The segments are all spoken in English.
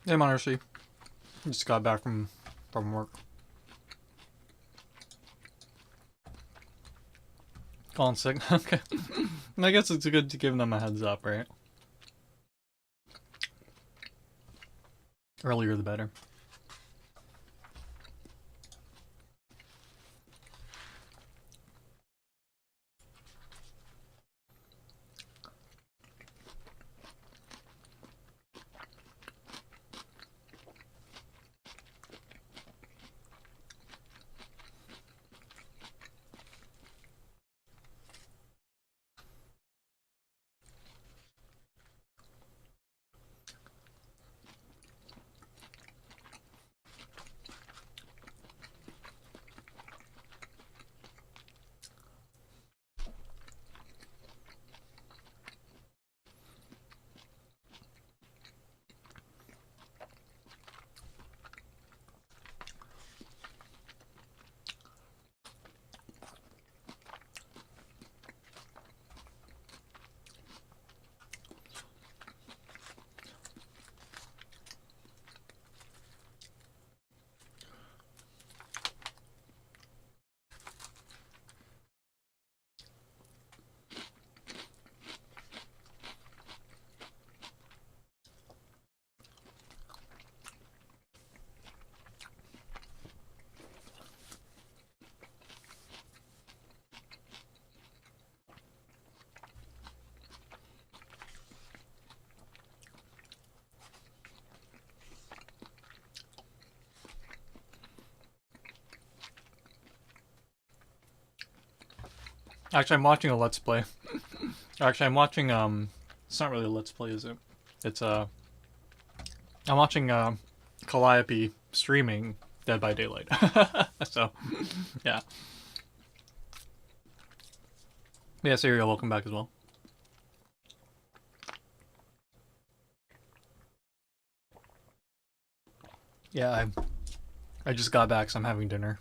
Hey, Monarchy. Just got back from work. Calling sick. Okay. I guess it's good to give them a heads up, right? Earlier the better. Actually, I'm watching a Let's Play. Actually, I'm watching, it's not really a Let's Play, is it? It's, I'm watching, Calliope streaming Dead by Daylight. So, yeah. Yeah, Serial, welcome back as well. Yeah, I just got back, so I'm having dinner.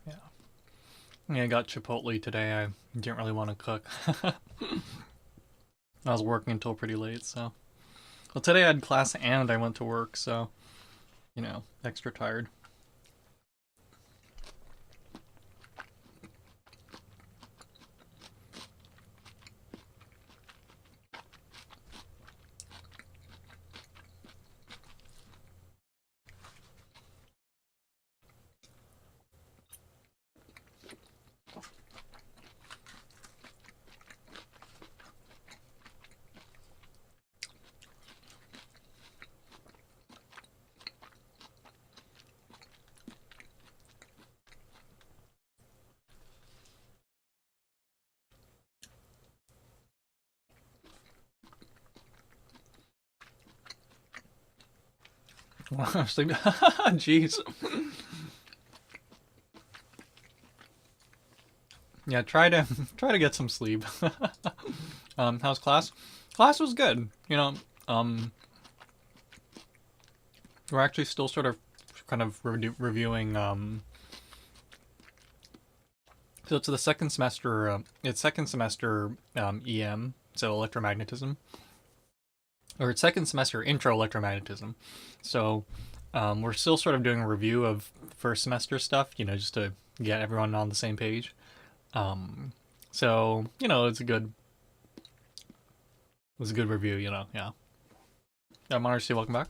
Yeah. Yeah, I got Chipotle today. I didn't really want to cook. I was working until pretty late, so. Well, today I had class and I went to work, so, extra tired. Jeez. Yeah, try to get some sleep. How's class? Class was good. Um, we're actually still sort of kind of reviewing. So it's the second semester. It's second semester EM, so electromagnetism, or it's second semester intro electromagnetism. So we're still sort of doing a review of first semester stuff. Just to get everyone on the same page. Um, so it's a good review. Yeah. Yeah, Monarchy, welcome back.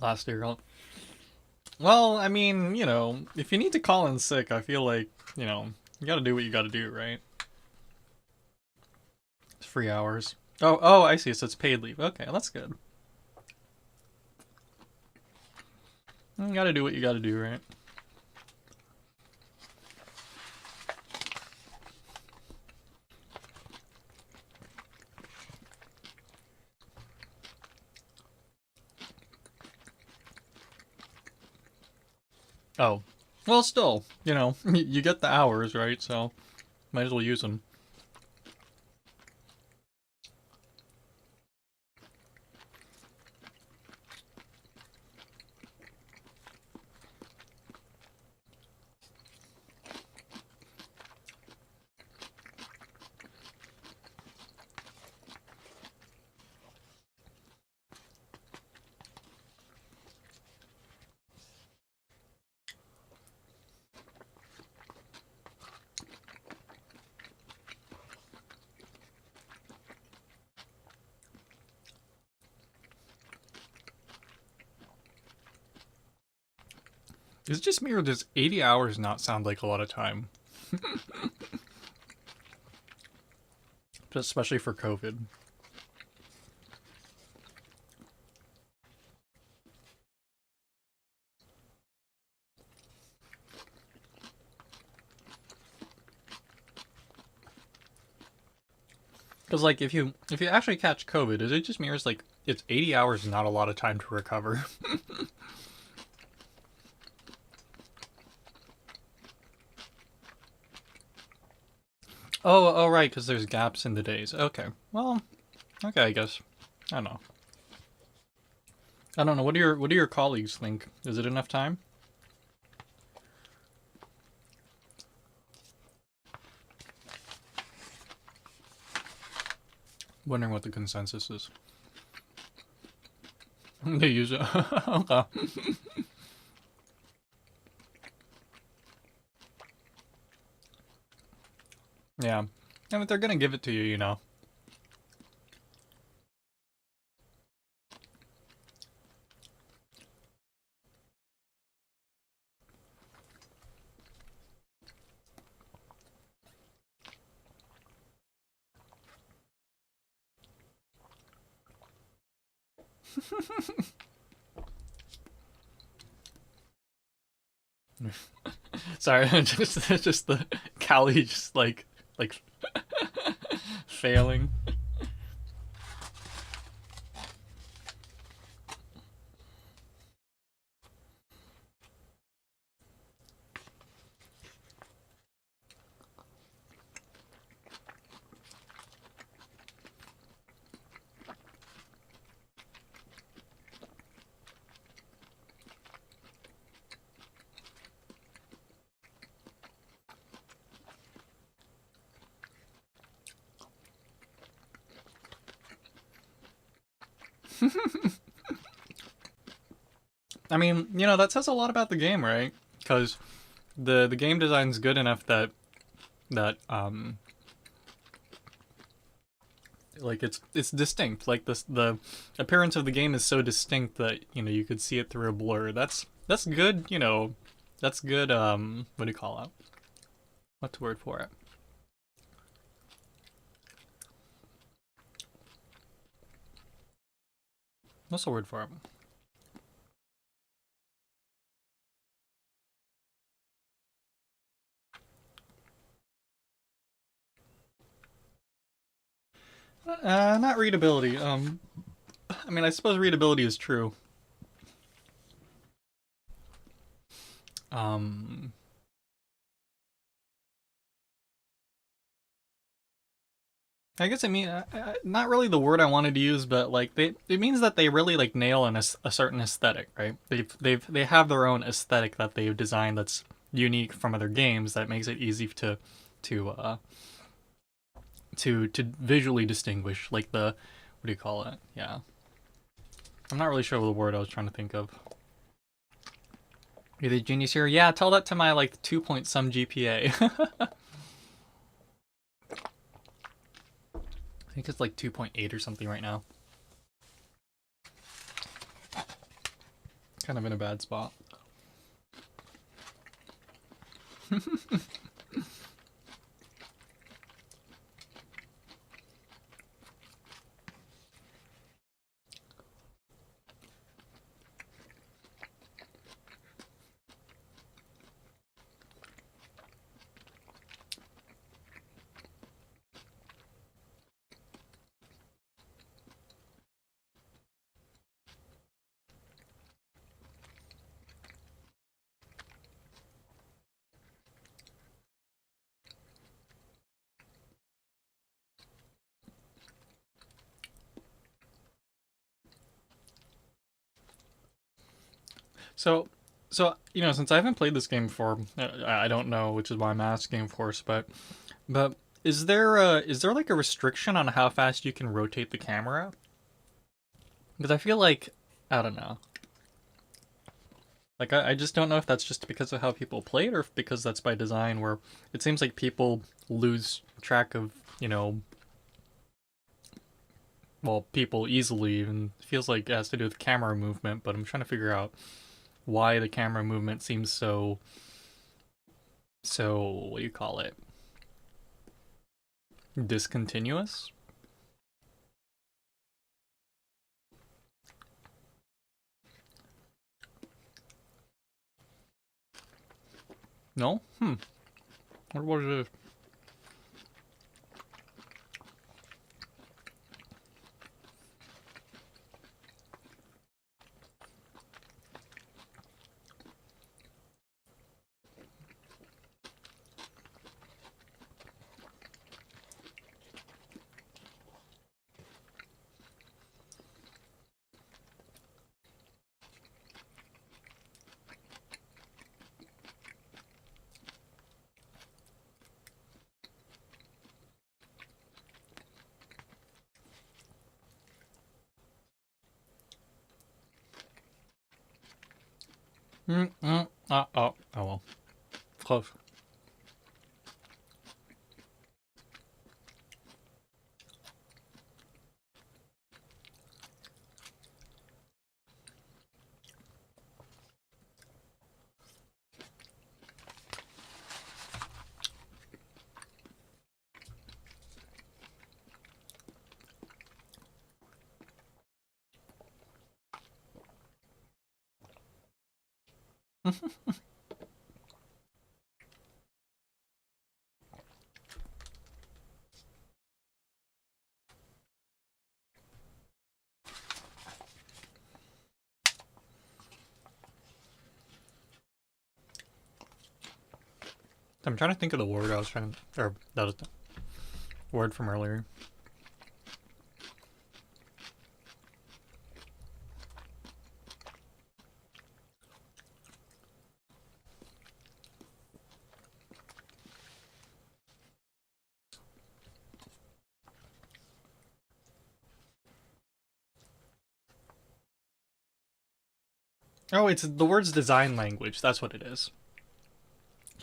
Last year. Well, I mean, if you need to call in sick, I feel like, you gotta do what you gotta do, right? It's free hours. Oh, I see. So it's paid leave. Okay, that's good. You gotta do what you gotta do, right? Oh. Well, still, you know, you get the hours, right? So, might as well use them. Is it just me, or does 80 hours not sound like a lot of time? Especially for COVID. Because like if you actually catch COVID, is it just me, or is like it's 80 hours not a lot of time to recover? Oh, right, because there's gaps in the days. Okay, well, okay, I guess. I don't know. I don't know. What do your colleagues think? Is it enough time? Wondering what the consensus is. They use it. Okay. Yeah. I mean, they're gonna give it to you, you know. Sorry, just the Callie just like failing. I mean, you know, that says a lot about the game, right? Because the game design's good enough that like it's distinct. Like the appearance of the game is so distinct that you know you could see it through a blur. That's good. You know, that's good. What do you call it? What's the word for it? What's the word for it? Not readability. I mean, I suppose readability is true. Um, I guess I mean not really the word I wanted to use, but like it means that they really like nail a certain aesthetic, right? They have their own aesthetic that they've designed that's unique from other games that makes it easy to to visually distinguish. Like the what do you call it? Yeah, I'm not really sure what the word I was trying to think of. You're the genius here. Yeah, tell that to my like 2 point some GPA. I think it's like 2.8 or something right now. Kind of in a bad spot. So, so since I haven't played this game before, I don't know, which is why I'm asking, of course. But is there like a restriction on how fast you can rotate the camera? Because I feel like I don't know. Like I just don't know if that's just because of how people play it or if because that's by design. Where it seems like people lose track of well people easily, and it feels like it has to do with camera movement. But I'm trying to figure out why the camera movement seems so what do you call it, discontinuous. No? What was it? Oh well. Close. I'm trying to think of the word I was trying to, or that was the word from earlier. Oh, it's the word's design language. That's what it is.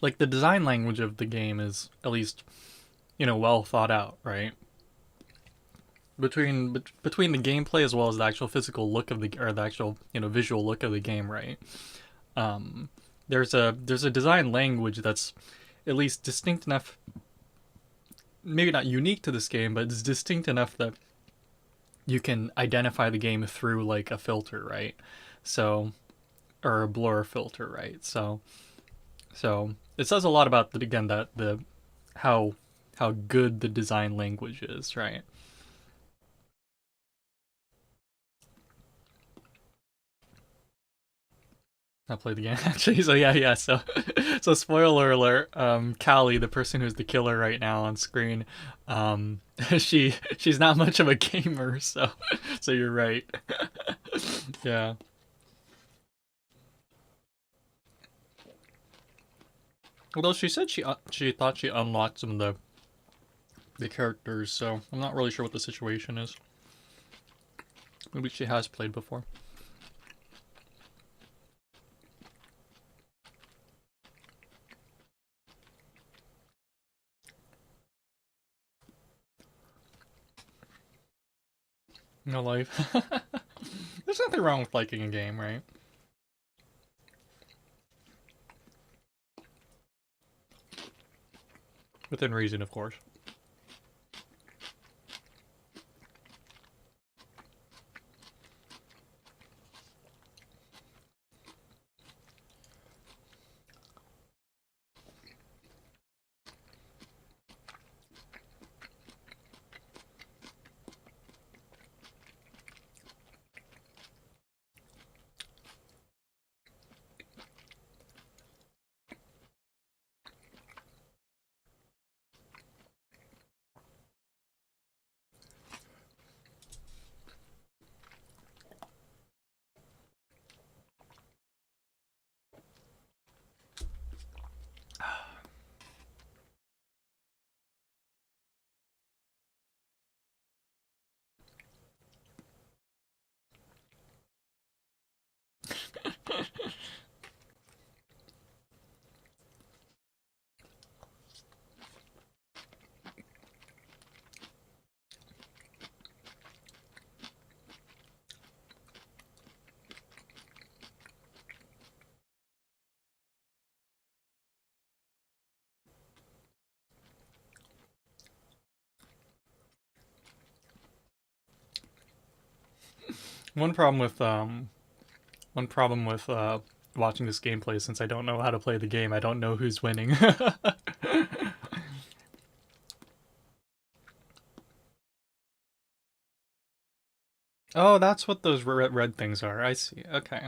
Like the design language of the game is at least well thought out, right? Between the gameplay as well as the actual physical look of the or the actual visual look of the game, right? Um, there's a design language that's at least distinct enough, maybe not unique to this game, but it's distinct enough that you can identify the game through like a filter, right? So or a blur filter, right? So it says a lot about again that the how how good the design language is, right? I played the game actually, so yeah. So spoiler alert. Callie, the person who's the killer right now on screen, um, she's not much of a gamer, so you're right. Yeah. Although she said she thought she unlocked some of the characters, so I'm not really sure what the situation is. Maybe she has played before. No life. There's nothing wrong with liking a game, right? Within reason, of course. One problem with one problem with watching this gameplay, since I don't know how to play the game, I don't know who's winning. Oh, that's what those red things are. I see. Okay.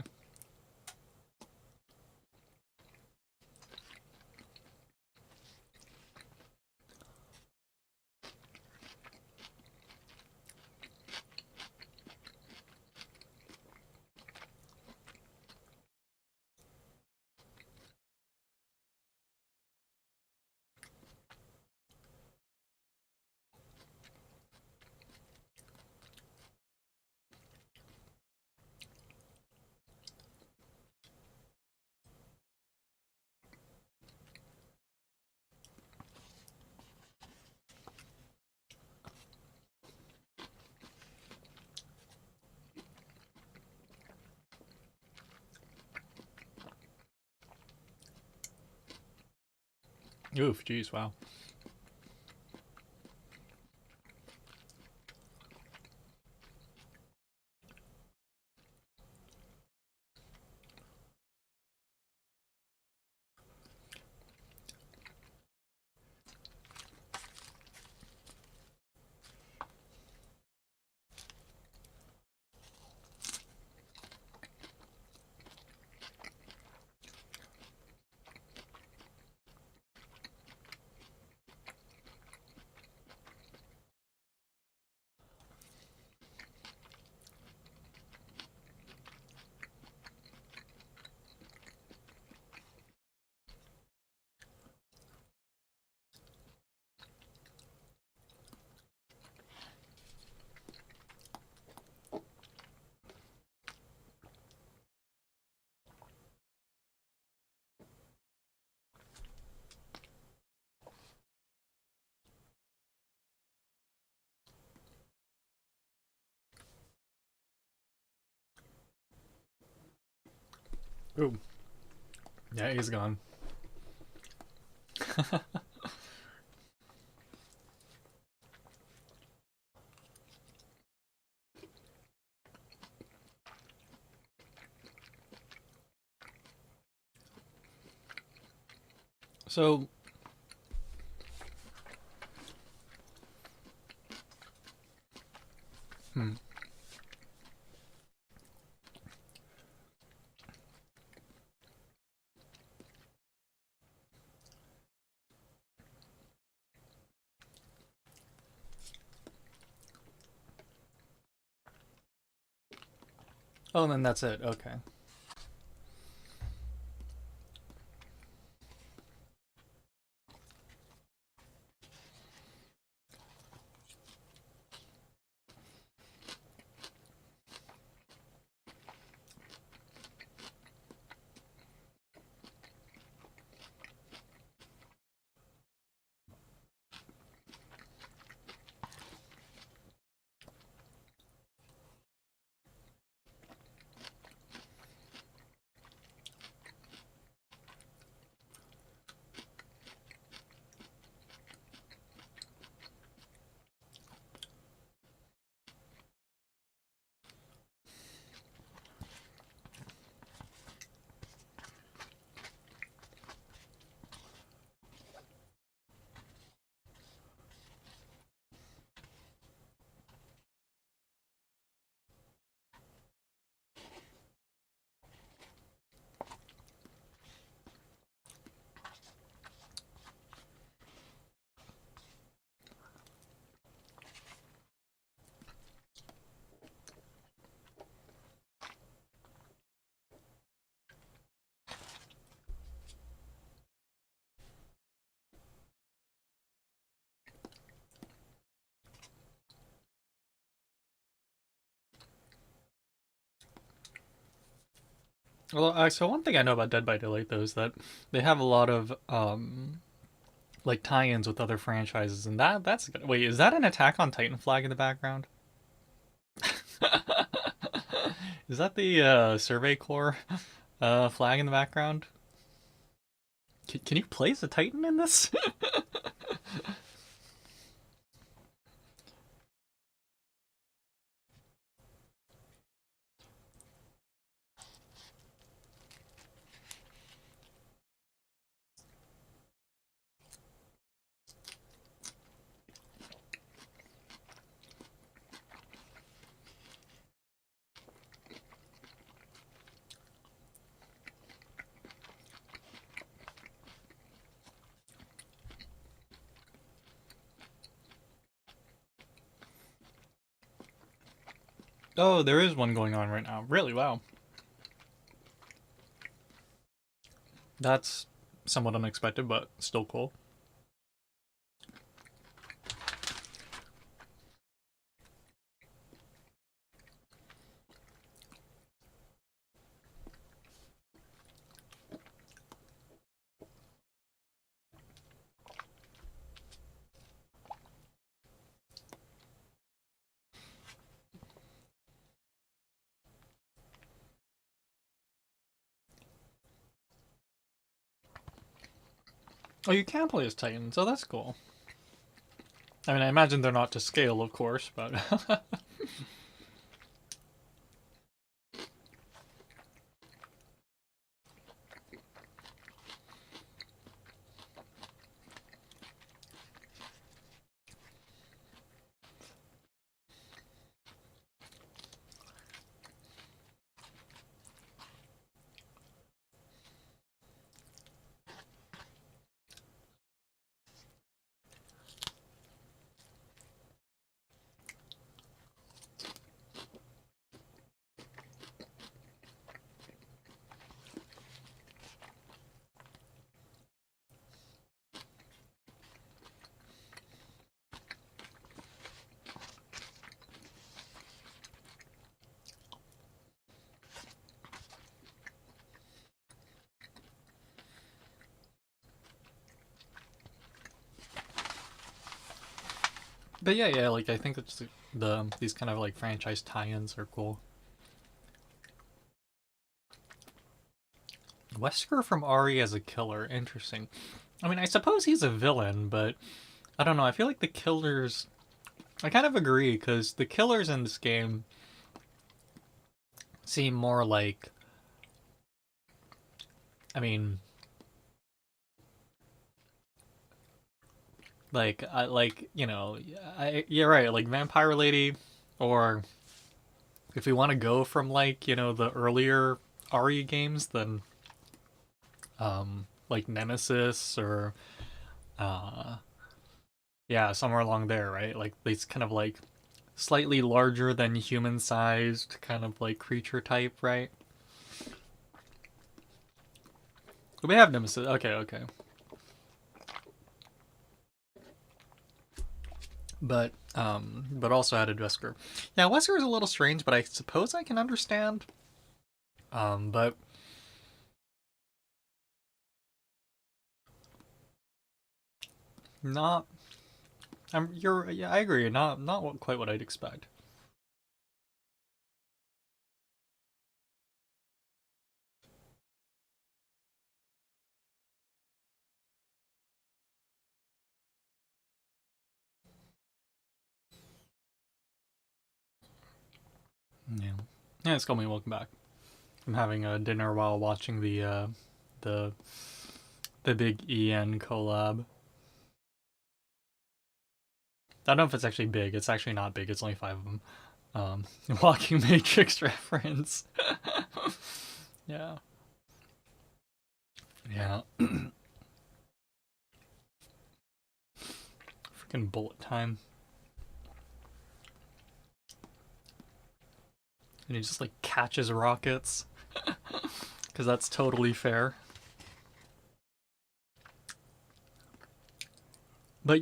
Oof, jeez, wow. Ooh. Yeah, he's gone. So, hmm. Oh, then that's it. Okay. Well, so one thing I know about Dead by Daylight though is that they have a lot of like tie-ins with other franchises, and that's good. Wait, is that an Attack on Titan flag in the background? Is that the Survey Corps flag in the background? Can you place a Titan in this? Oh, there is one going on right now. Really? Wow. That's somewhat unexpected, but still cool. Oh, you can play as Titans. Oh, that's cool. I mean, I imagine they're not to scale, of course, but but yeah, like I think it's these kind of like franchise tie-ins are cool. Wesker from Ari as a killer, interesting. I mean, I suppose he's a villain, but I don't know. I feel like the killers. I kind of agree because the killers in this game seem more like. I mean, like you're right. Like Vampire Lady, or if we want to go from like the earlier Ari games, then like Nemesis or uh yeah, somewhere along there, right? Like these kind of like slightly larger than human sized kind of like creature type, right? We have Nemesis. Okay, okay. But also added Wesker. Yeah, Wesker is a little strange, but I suppose I can understand. But not. Yeah, I agree. Not quite what I'd expect. Yeah. Yeah, it's called me. Welcome back. I'm having a dinner while watching the the big EN collab. I don't know if it's actually big. It's actually not big. It's only five of them. Walking Matrix reference. Yeah. Yeah. Freaking bullet time. And he just like catches rockets. Because that's totally fair. But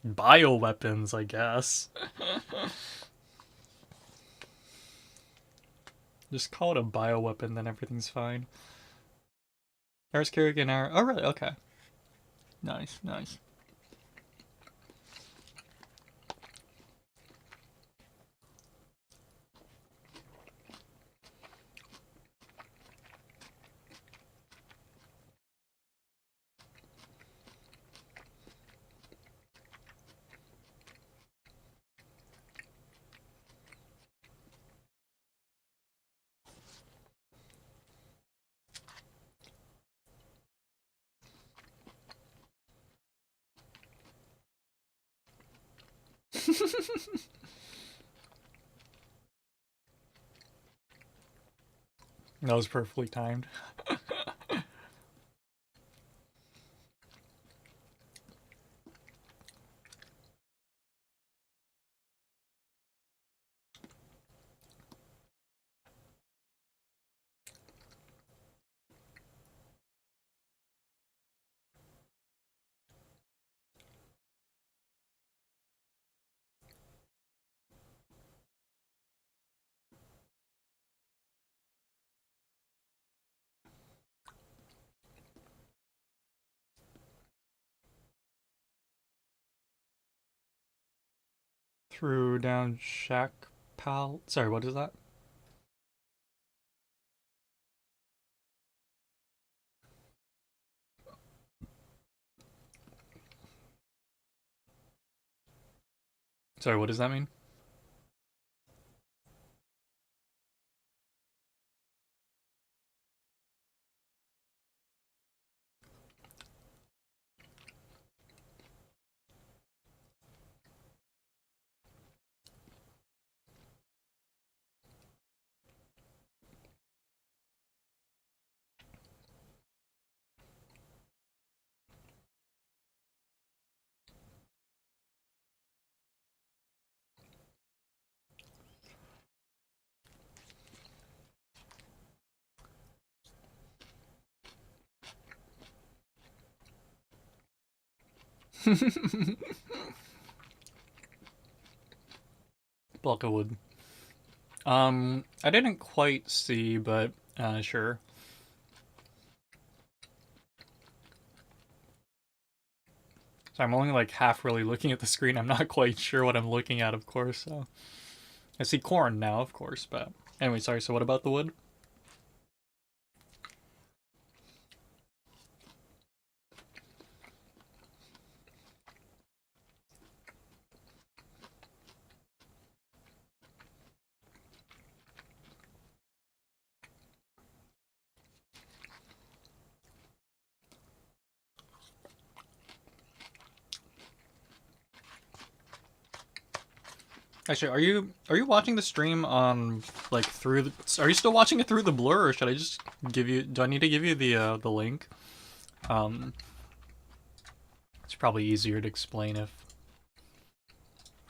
bioweapons, I guess. Just call it a bioweapon, then everything's fine. Eris Kerrigan arrow. Oh, really? Okay. Nice, nice. That was perfectly timed. Threw down Shack Pal. Sorry, what is that? Sorry, what does that mean? Block of wood. I didn't quite see, but sure. So I'm only like half really looking at the screen. I'm not quite sure what I'm looking at, of course. So I see corn now, of course. But anyway, sorry. So what about the wood? Actually, are you watching the stream on like through the? Are you still watching it through the blur, or should I just give you? Do I need to give you the link? Um, it's probably easier to explain if.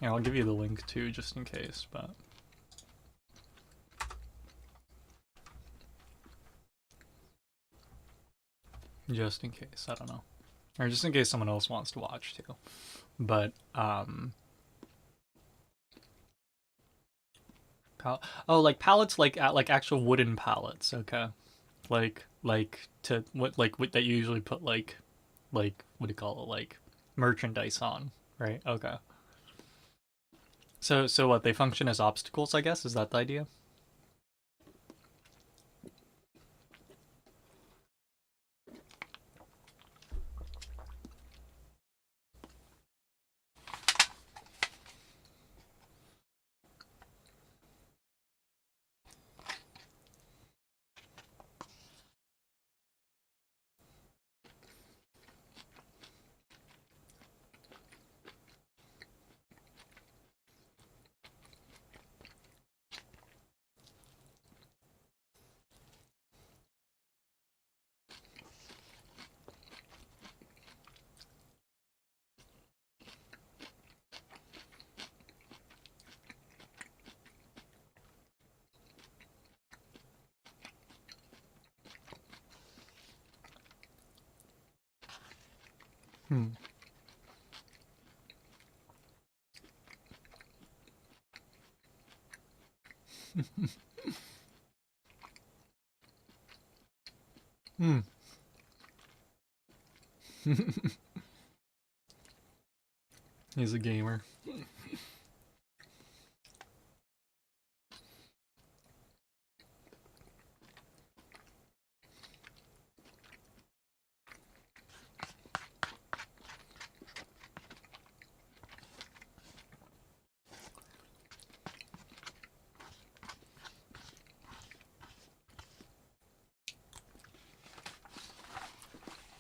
Yeah, I'll give you the link too, just in case. But just in case, I don't know, or just in case someone else wants to watch too. But oh, like pallets, like actual wooden pallets. Okay, like to what that you usually put like what do you call it, like merchandise on, right? Okay. So what, they function as obstacles, I guess? Is that the idea? Hmm. Hmm. He's a gamer.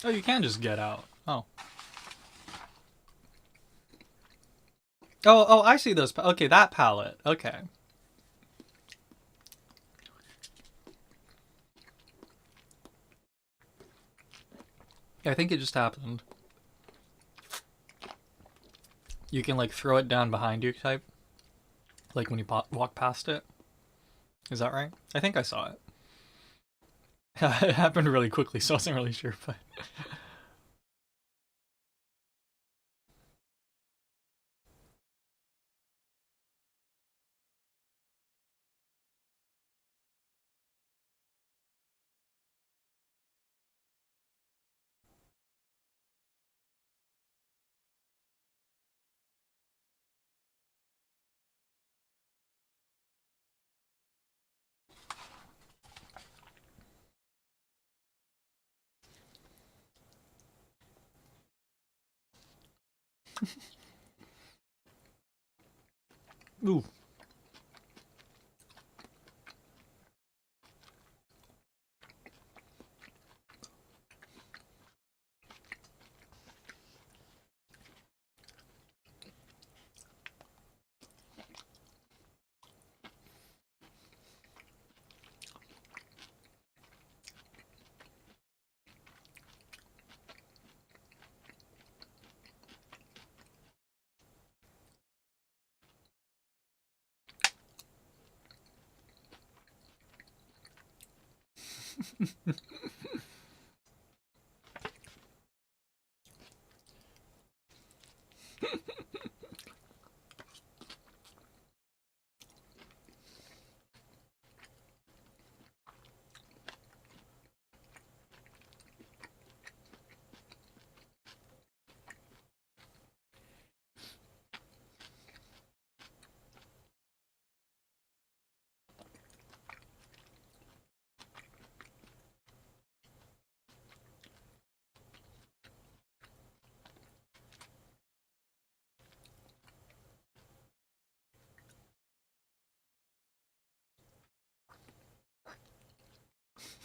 Oh, you can just get out. Oh. Oh, I see those. Okay, that pallet. Okay. Yeah, I think it just happened. You can like throw it down behind you type, like when you walk past it. Is that right? I think I saw it. It happened really quickly, so I wasn't really sure, but Ooh.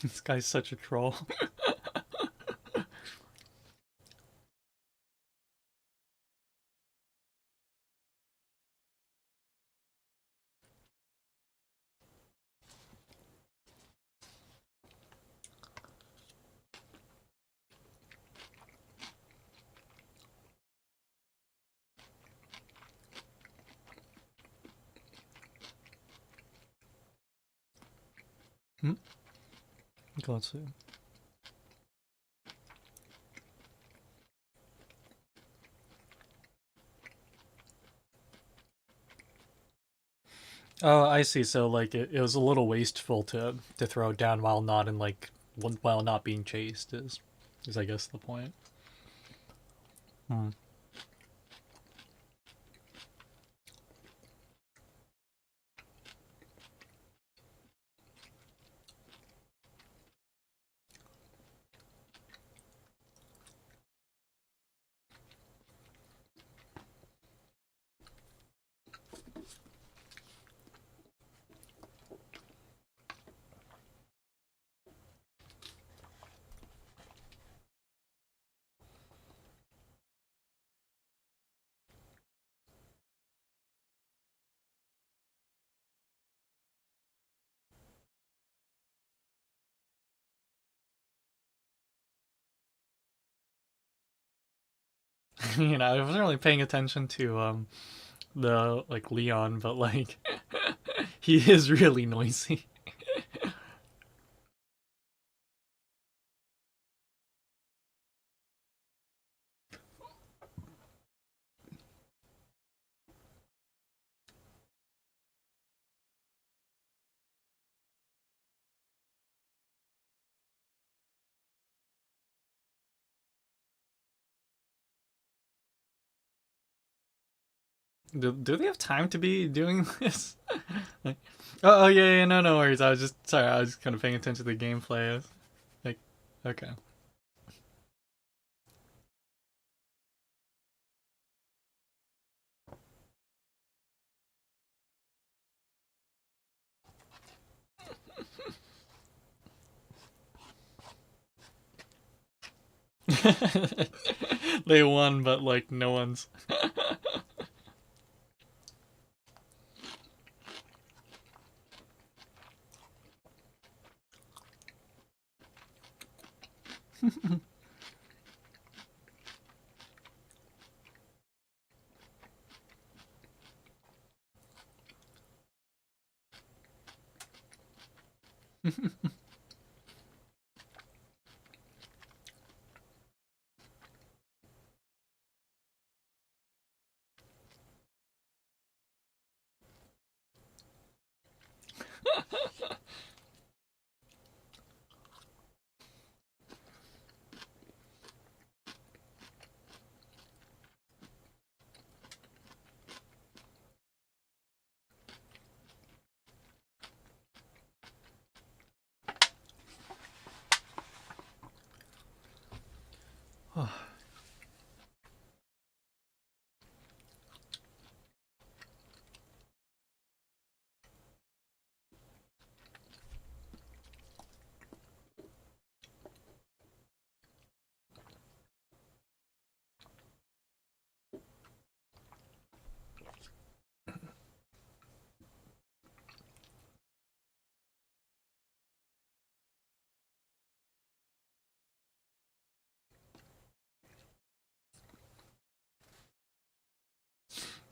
This guy's such a troll. Hmm? Okay, let's see. Oh, I see. So like it was a little wasteful to throw it down while not in like while not being chased is I guess the point. Hmm. I wasn't really paying attention to the like Leon, but like he is really noisy. Do they have time to be doing this? Like, oh yeah, yeah, no worries. I was just sorry. I was kind of paying attention to the gameplay. Like, okay. They won, but like no one's.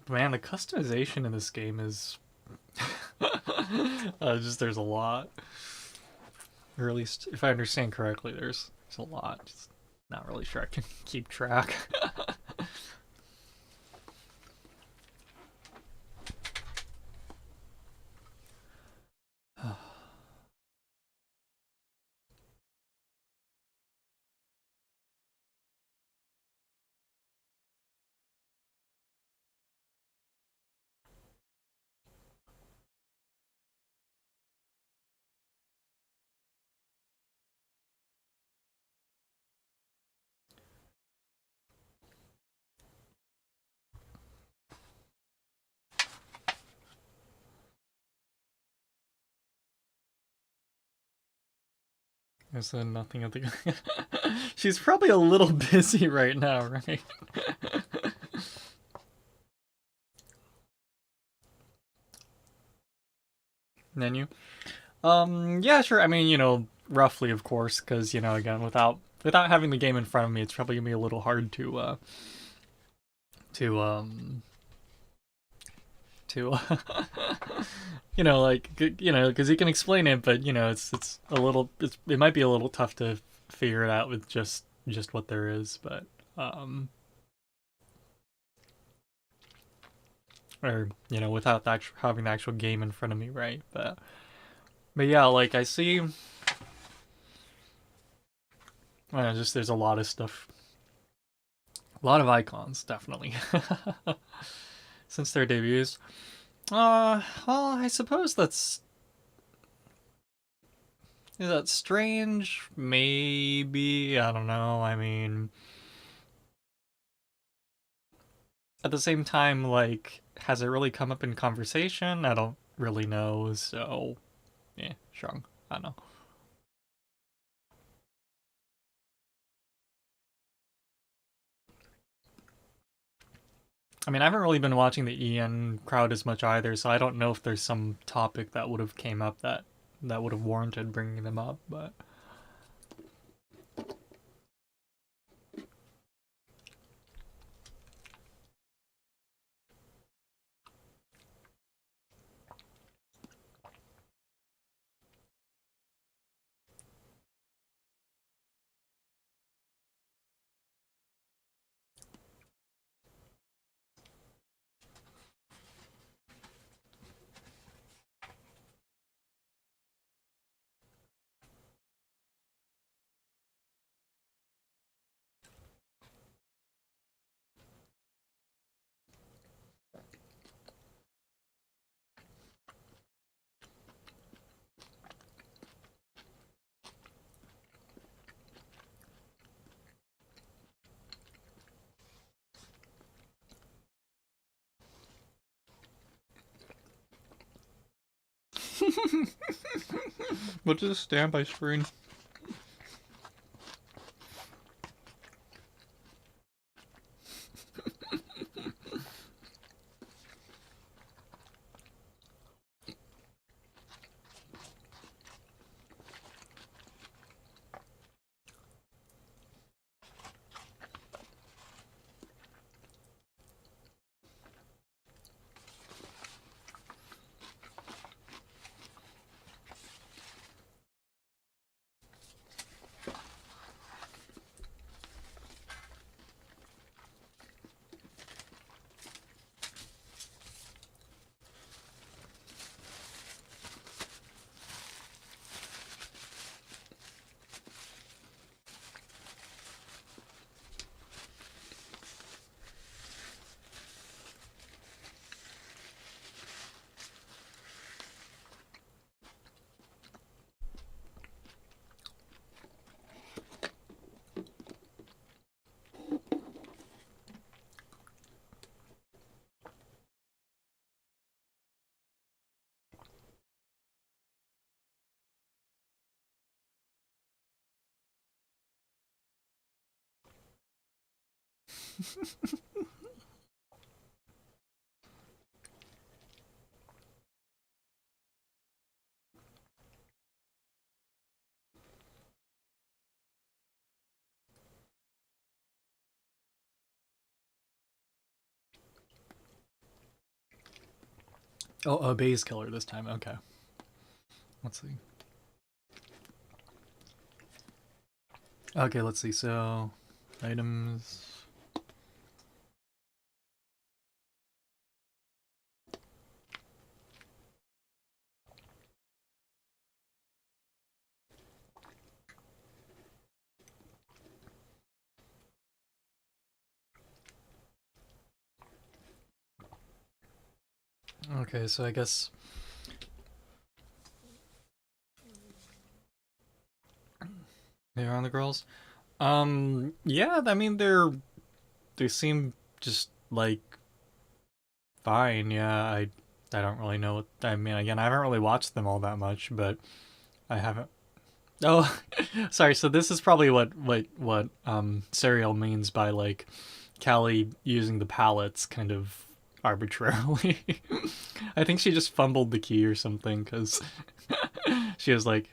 Man, the customization in this game is just there's a lot. Or at least, if I understand correctly, there's a lot. Just not really sure I can keep track. There's nothing at the. She's probably a little busy right now, right? Menu. Yeah, sure. I mean, roughly, of course, because again, without having the game in front of me, it's probably gonna be a little hard to to like because you can explain it, but it's a little it might be a little tough to figure it out with just what there is, but or without having the actual game in front of me, right? But yeah, like I see, just there's a lot of stuff, a lot of icons, definitely, since their debuts. Well, I suppose is that strange? Maybe, I don't know. I mean, at the same time, like, has it really come up in conversation? I don't really know. So, yeah, sure. I don't know. I mean, I haven't really been watching the EN crowd as much either, so I don't know if there's some topic that would have came up that would have warranted bringing them up, but what's this standby screen? Oh, a base killer this time. Okay. Let's see. Okay, let's see. So, items. Okay, so I guess they're on the girls. Yeah, I mean they seem just like fine. Yeah, I don't really know what I mean. Again, I haven't really watched them all that much, but I haven't. Oh, sorry. So this is probably what Serial means by like Callie using the palettes kind of arbitrarily. I think she just fumbled the key or something because she was like,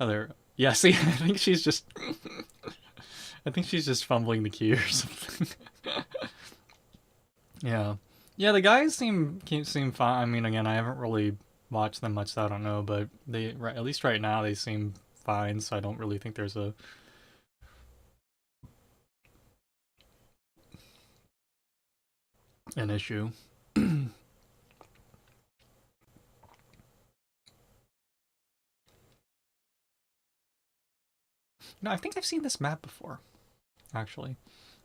"Oh, there." Yeah, see, I think she's just fumbling the key or something. Yeah, yeah. The guys seem fine. I mean, again, I haven't really watched them much, so I don't know. But they, right, at least right now, they seem fine. So I don't really think there's a an issue. No, I think I've seen this map before, actually.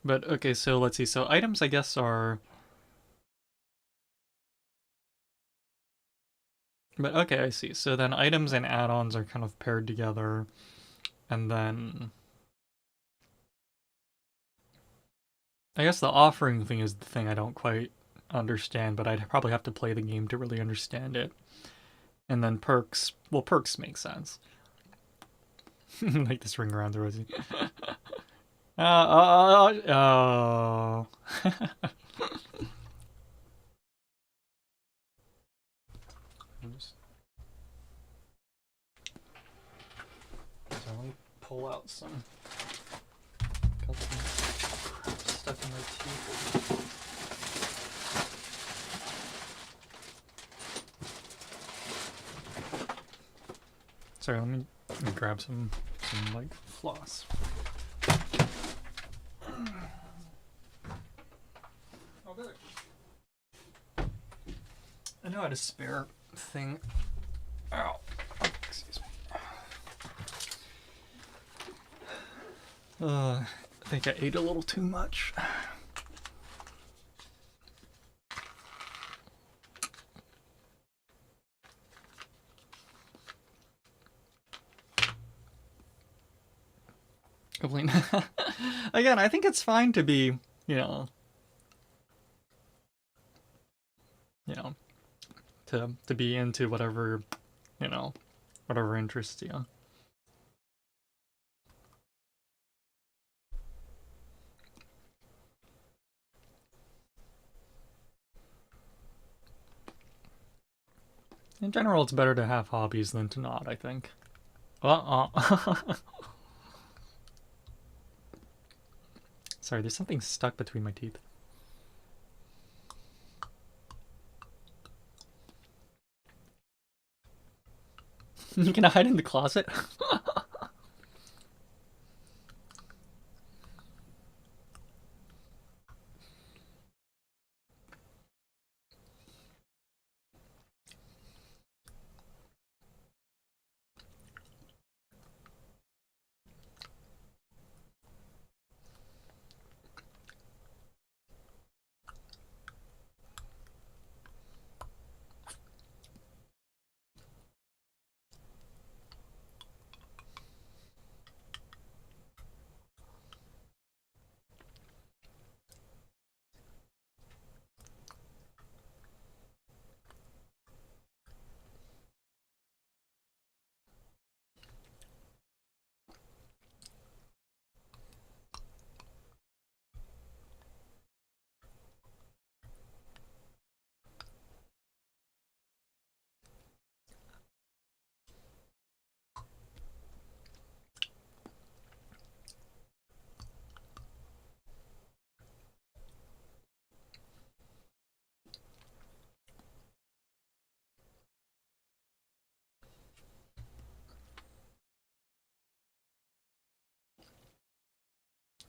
But okay, so let's see. So items, I guess, are. But okay, I see. So then items and add-ons are kind of paired together, and then I guess the offering thing is the thing I don't quite understand, but I'd probably have to play the game to really understand it. And then perks, well, perks make sense. Like this ring around the rosy. Oh. So let me pull out some. Got some stuck in my teeth. Sorry, let me grab some like floss. Oh, good. I know I had a spare thing. Ow. Excuse me. I think I ate a little too much. Again, I think it's fine to be, you know, you know, to be into whatever, you know, whatever interests you. In general, it's better to have hobbies than to not, I think. Sorry, there's something stuck between my teeth. You can hide in the closet?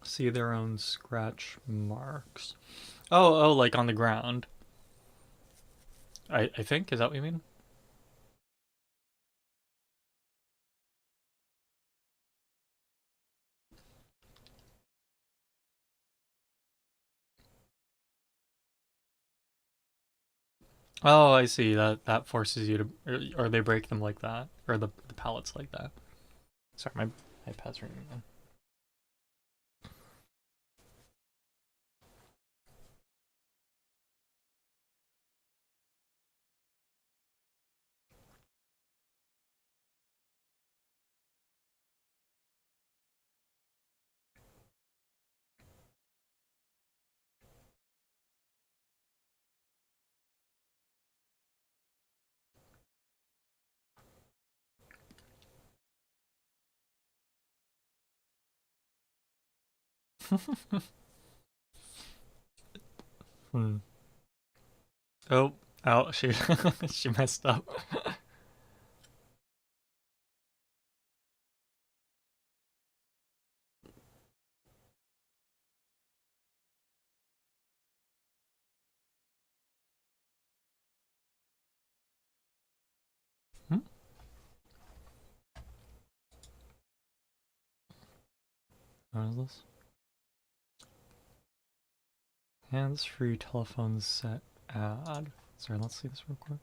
See their own scratch marks. Oh, like on the ground. I think, is that what you mean? Oh, I see. That forces you to, or they break them like that, or the pallets like that. Sorry, my iPad's ringing again. Hmm. Oh, oh, she she messed up. Hmm? What is this? Hands-free telephone set ad. Sorry, let's see this real quick.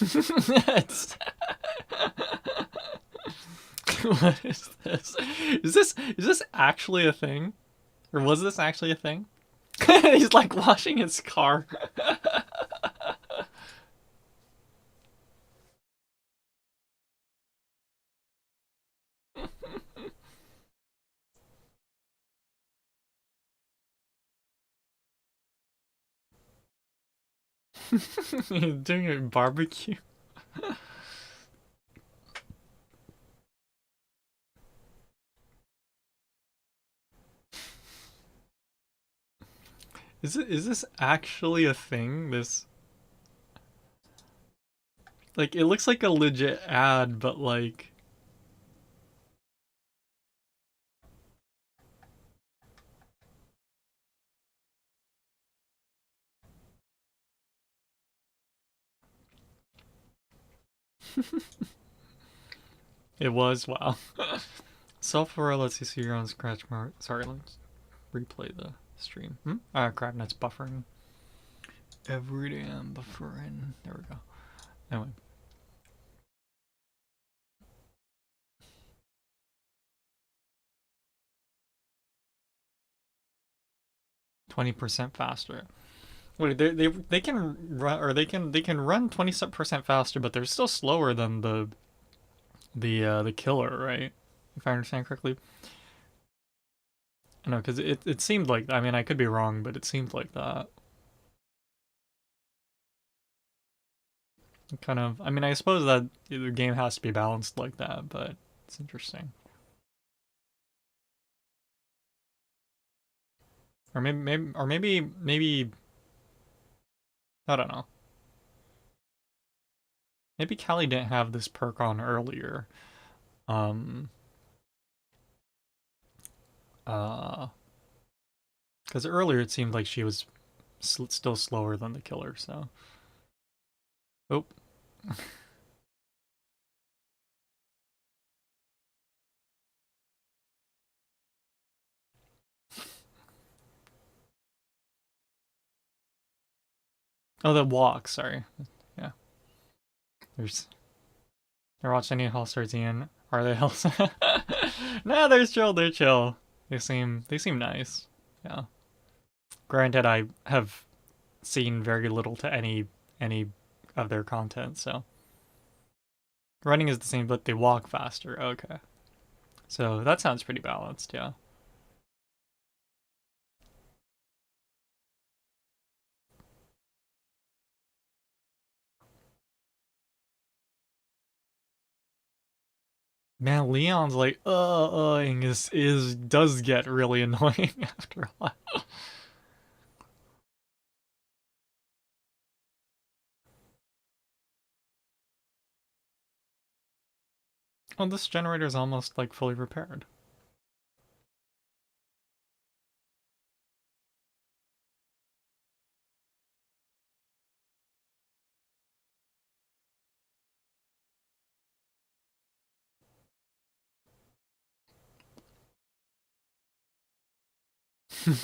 It's- what is this? Is this actually a thing? Or was this actually a thing? He's like washing his car. He's doing a barbecue. Is this actually a thing? This, like, it looks like a legit ad, but like it was, wow. Software lets you see your own scratch mark. Sorry, let's replay the stream. Ah, crap, that's buffering. Every damn buffering. There we go. Anyway. .20% faster. Wait, they can run, or they can run 20% faster, but they're still slower than the killer, right? If I understand correctly. No, because it seemed like, I mean, I could be wrong, but it seemed like that. Kind of. I mean, I suppose that the game has to be balanced like that, but it's interesting. Or maybe I don't know. Maybe Callie didn't have this perk on earlier. Um. Uh. Because earlier it seemed like she was still slower than the killer. So. Oh. Oh, the walk. Sorry. Yeah. There's. They're watching any Hall Stars Ian. Are they Hall? Nah, they're chill. They're chill. They seem nice. Yeah. Granted, I have seen very little to any of their content, so running is the same, but they walk faster. Okay, so that sounds pretty balanced. Yeah. Man, Leon's like is does get really annoying after a while. Well, this generator is almost like fully repaired.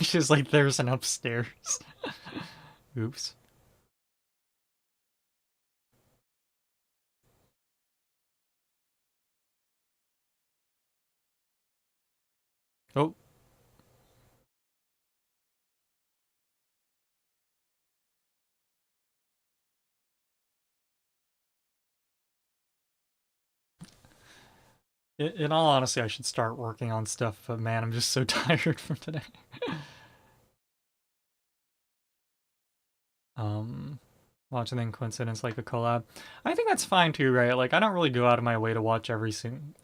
She's like, there's an upstairs. Oops. Oh. In all honesty, I should start working on stuff, but man, I'm just so tired from today. um, Watching the coincidence like a collab. I think that's fine too, right? Like, I don't really go out of my way to watch every stream.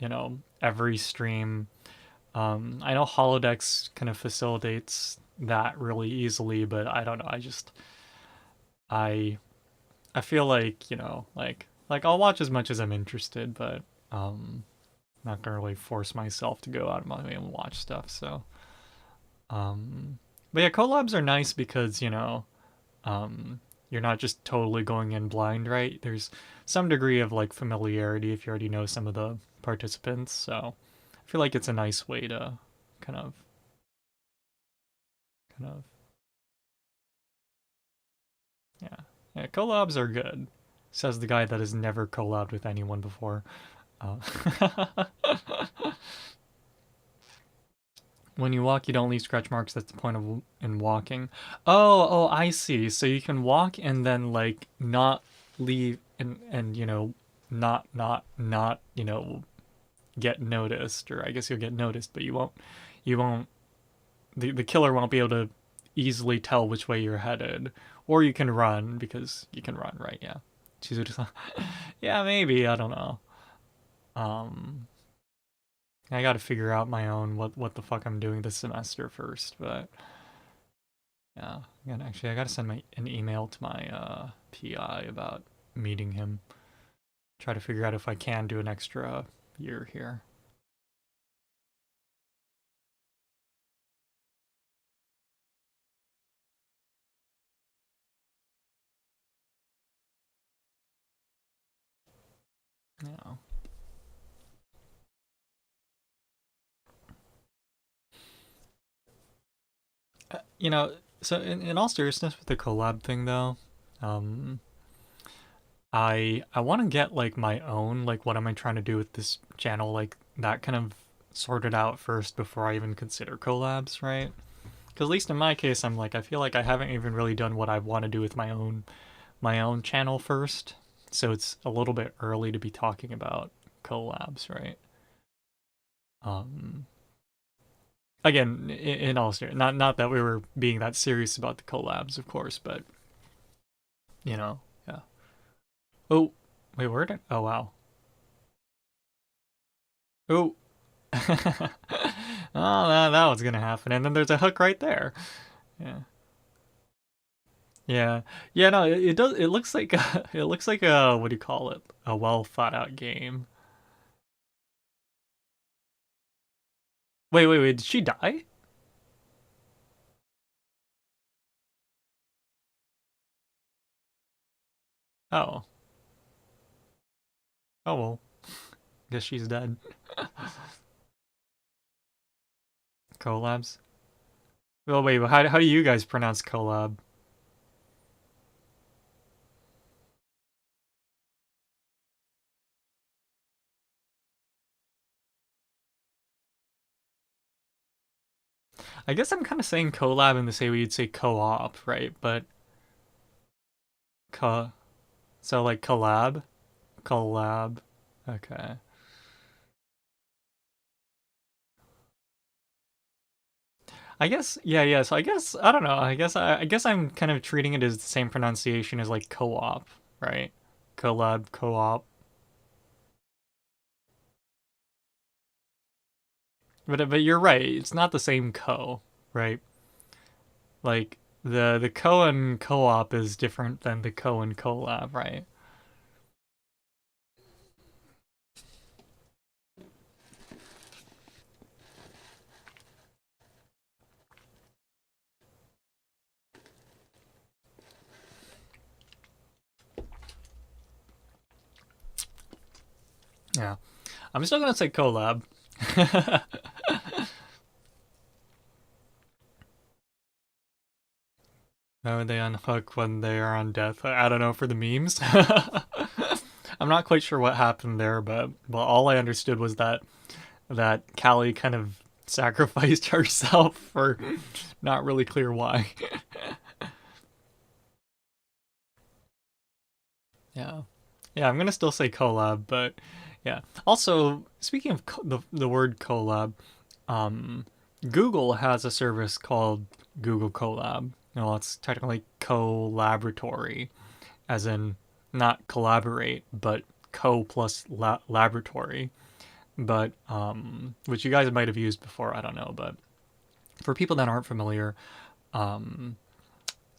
I know Holodecks kind of facilitates that really easily, but I don't know. I I feel like, like I'll watch as much as I'm interested, but not gonna really force myself to go out of my way and watch stuff. So, but yeah, collabs are nice because you're not just totally going in blind, right? There's some degree of like familiarity if you already know some of the participants. So, I feel like it's a nice way to kind of, kind of, yeah, yeah. Collabs are good, says the guy that has never collabed with anyone before. Uh, When you walk, you don't leave scratch marks. That's the point of in walking. Oh, I see. So you can walk and then like not leave and not get noticed, or I guess you'll get noticed, but you won't the killer won't be able to easily tell which way you're headed. Or you can run because you can run, right? Yeah. Yeah, maybe, I don't know. Um I got to figure out my own what the fuck I'm doing this semester first, but yeah, I gotta send an email to my PI about meeting him. Try to figure out if I can do an extra year here. Yeah. You know, so in all seriousness with the collab thing though, um, I want to get like my own, like what am I trying to do with this channel, like that kind of sorted out first before I even consider collabs, right? Because at least in my case, I'm like, I feel like I haven't even really done what I want to do with my own channel first, so it's a little bit early to be talking about collabs, right? Um, Again, in all seriousness, not that we were being that serious about the collabs, of course, but yeah. Oh, wait, where did? Oh wow. Oh. Oh, that was gonna happen, and then there's a hook right there. Yeah. Yeah, yeah, no, it does. It looks like it looks like a what do you call it? A well thought out game. Wait. Did she die? Oh, oh well. Guess she's dead. Collabs. Well, wait. How do you guys pronounce collab? I guess I'm kind of saying collab in the same way you'd say co-op, right? But co so like collab. Okay. I guess yeah. So I guess I don't know. I guess I'm kind of treating it as the same pronunciation as like co-op, right? Collab, co-op. But you're right. It's not the same co, right? Like the co and co-op is different than the co and collab, right? Yeah. I'm still gonna say collab. How would they unhook when they are on death? I don't know, for the memes. I'm not quite sure what happened there, but all I understood was that Callie kind of sacrificed herself for not really clear why. Yeah. Yeah, I'm gonna still say collab, but yeah. Also, speaking of the word collab, um, Google has a service called Google Colab. Well, it's technically co-laboratory, as in not collaborate, but co plus laboratory. But which you guys might have used before, I don't know. But for people that aren't familiar, um,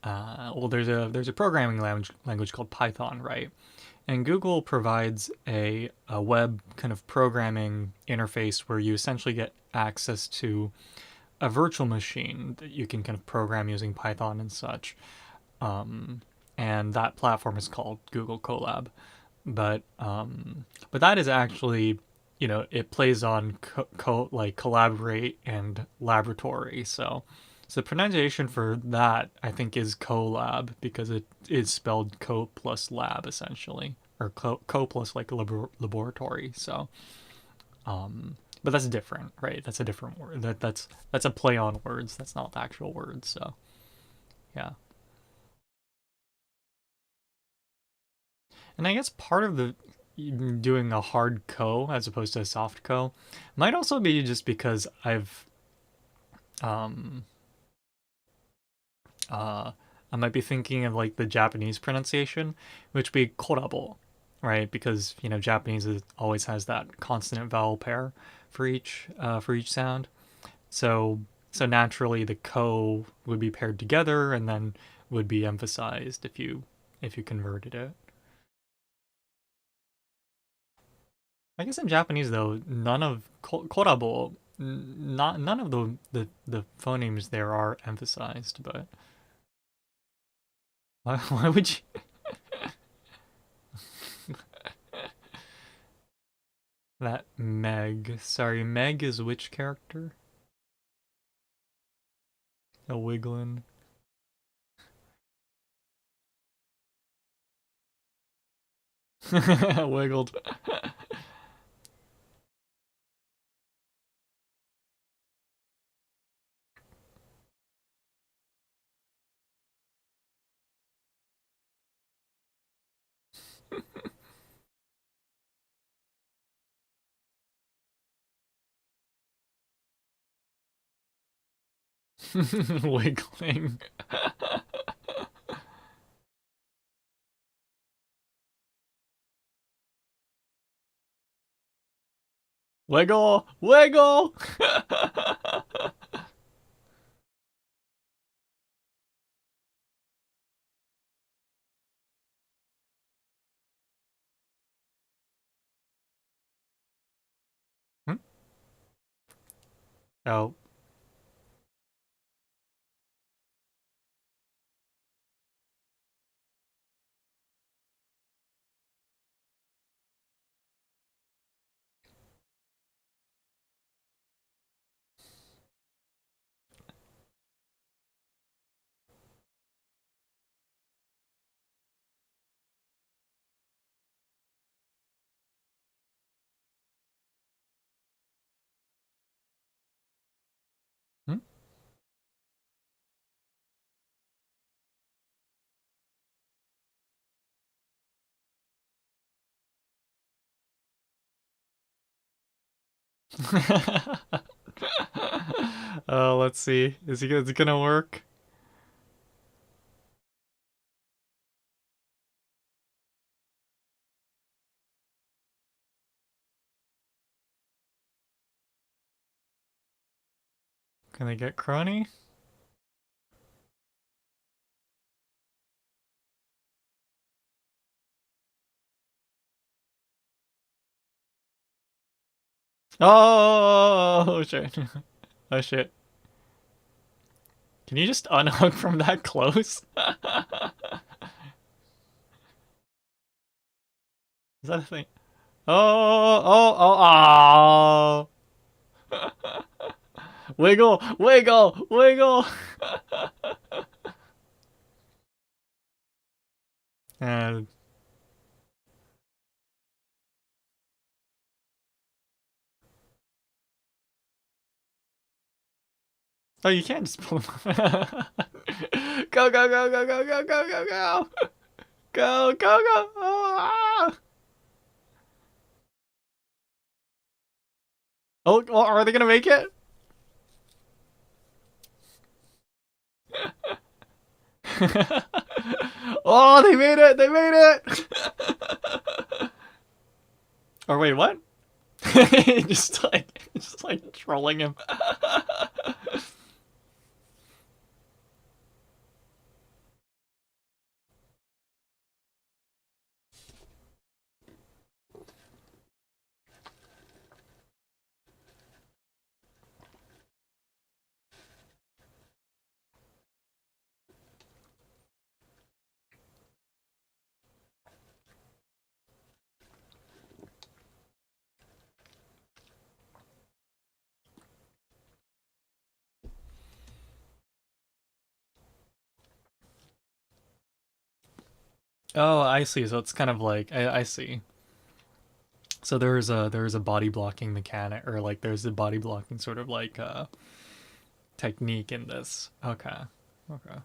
well, there's a programming language called Python, right? And Google provides a web kind of programming interface where you essentially get access to a virtual machine that you can kind of program using Python and such. Um, and that platform is called Google Colab. But that is actually, it plays on like collaborate and laboratory. So the pronunciation for that, I think, is collab because it is spelled co plus lab essentially, or co plus like laboratory. So, but that's different, right? That's a different word. That's a play on words. That's not the actual word. So, yeah. And I guess part of the doing a hard co as opposed to a soft co might also be just because um uh I might be thinking of like the Japanese pronunciation, which would be korabo, right? Because Japanese always has that consonant vowel pair for each sound. So so naturally the ko would be paired together and then would be emphasized if you converted it. I guess in Japanese though, none of korabo, not none of the phonemes there are emphasized. But why would you? That Meg. Sorry, Meg is which character? A Wiglin. Wiggled. Wiggling. Wiggle! Wiggle! Hmm? Oh. Hmm? Oh, let's see. Is it gonna work? Can I get Crony? Oh shit. Oh shit. Can you just unhook from that close? Is that a thing? Oh, oh, oh, oh. Wiggle, wiggle, wiggle. And oh, you can't just pull them. Go, go, go, go, go, go, go, go, go. Go, go, go. Oh, oh, well, are they gonna make it? Oh, they made it! They made it! Or wait, what? just like trolling him. Oh, I see. So it's kind of like I see. So there's a body blocking mechanic, or like there's a body blocking sort of like technique in this. Okay, okay.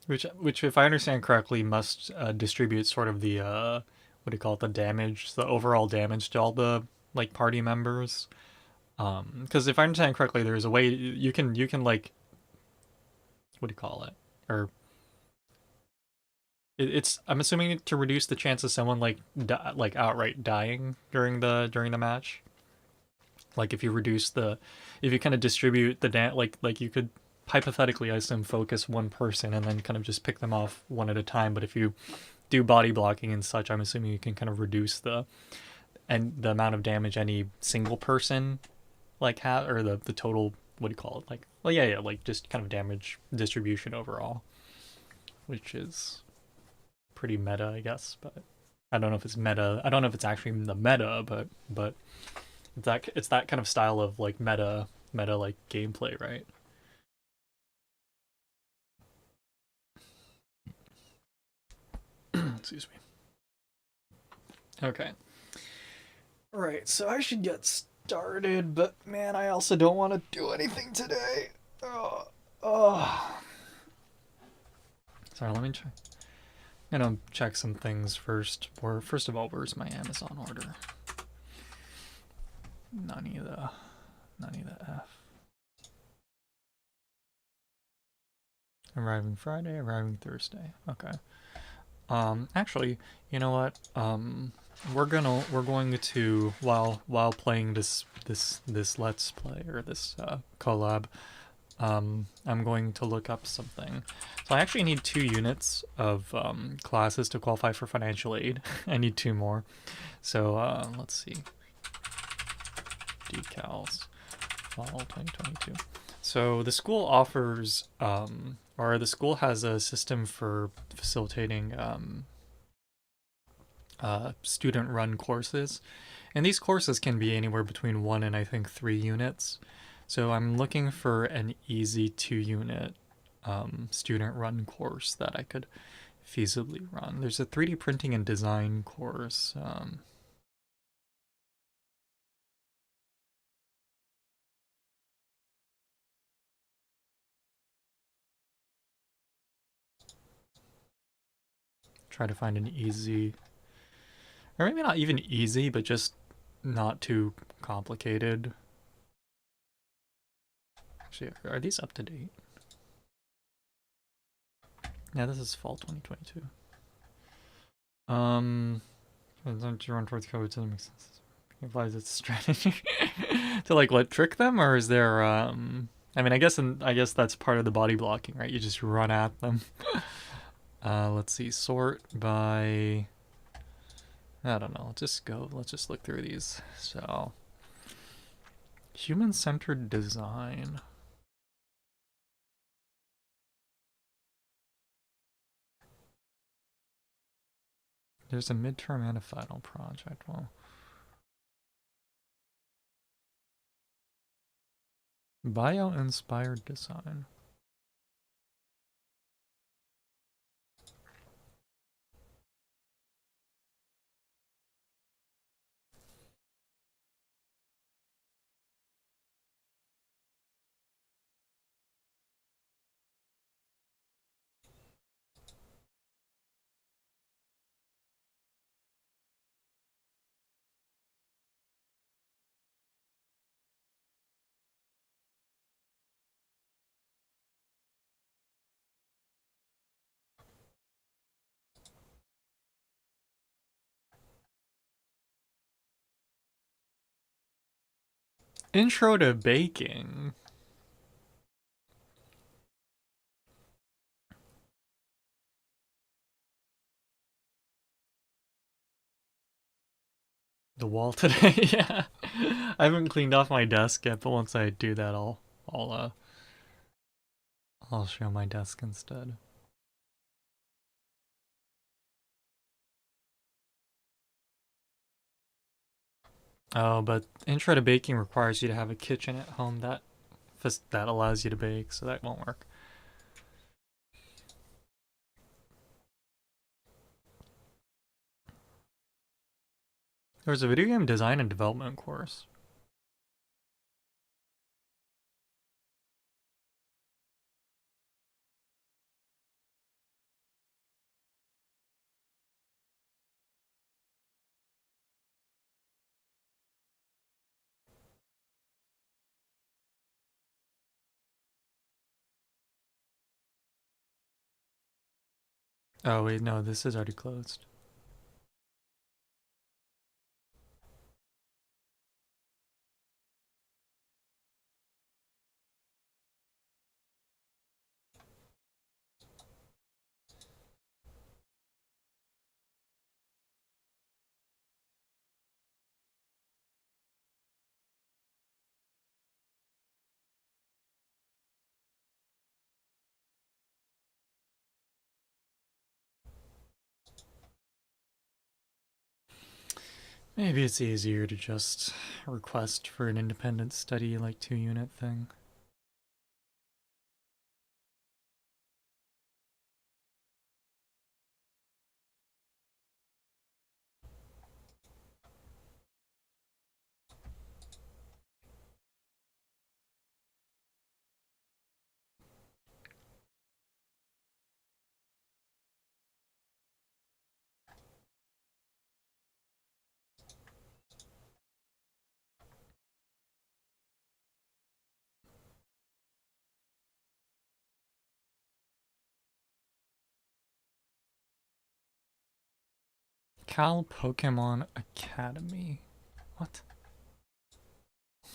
Which if I understand correctly, must distribute sort of the what do you call it, the damage, the overall damage to all the like party members. Because if I understand correctly, there's a way you can like what do you call it, or it's I'm assuming to reduce the chance of someone like like outright dying during the match. Like if you reduce the, if you kind of distribute the like you could hypothetically, I assume, focus one person and then kind of just pick them off one at a time. But if you do body blocking and such, I'm assuming you can kind of reduce the amount of damage any single person like have, or the total, what do you call it, like, well, yeah, like just kind of damage distribution overall, which is pretty meta, I guess. But I don't know if it's meta. I don't know if it's actually the meta, but it's that kind of style of like meta like gameplay, right? Excuse me. Okay. All right, so I should get started, but man, I also don't want to do anything today. Oh, oh. Sorry, let me check. I'm gonna check some things first. First of all, where's my Amazon order? None of the F. Arriving Friday, arriving Thursday. Okay. Actually, you know what? We're going to, while playing this let's play, or this collab, I'm going to look up something. So I actually need 2 units of classes to qualify for financial aid. I need 2 more. So let's see. Decals, fall 2022. So the school offers, or the school has a system for facilitating student-run courses, and these courses can be anywhere between 1 and I think 3 units. So I'm looking for an easy 2-unit student-run course that I could feasibly run. There's a 3D printing and design course. Try to find an easy, or maybe not even easy, but just not too complicated. Actually, are these up to date? Yeah, this is fall 2022. Don't you run towards code to make sense? Implies it's strategy to like what, trick them, or is there I mean, I guess that's part of the body blocking, right? You just run at them. Let's see, sort by, I don't know. Let's just look through these. So, human-centered design. There's a midterm and a final project. Well, bio-inspired design. Intro to baking. The wall today, yeah. I haven't cleaned off my desk yet, but once I do that, I'll show my desk instead. Oh, but Intro to Baking requires you to have a kitchen at home that allows you to bake, so that won't work. There's a video game design and development course. Oh wait, no, this is already closed. Maybe it's easier to just request for an independent study, like 2-unit thing. Cal Pokemon Academy. What?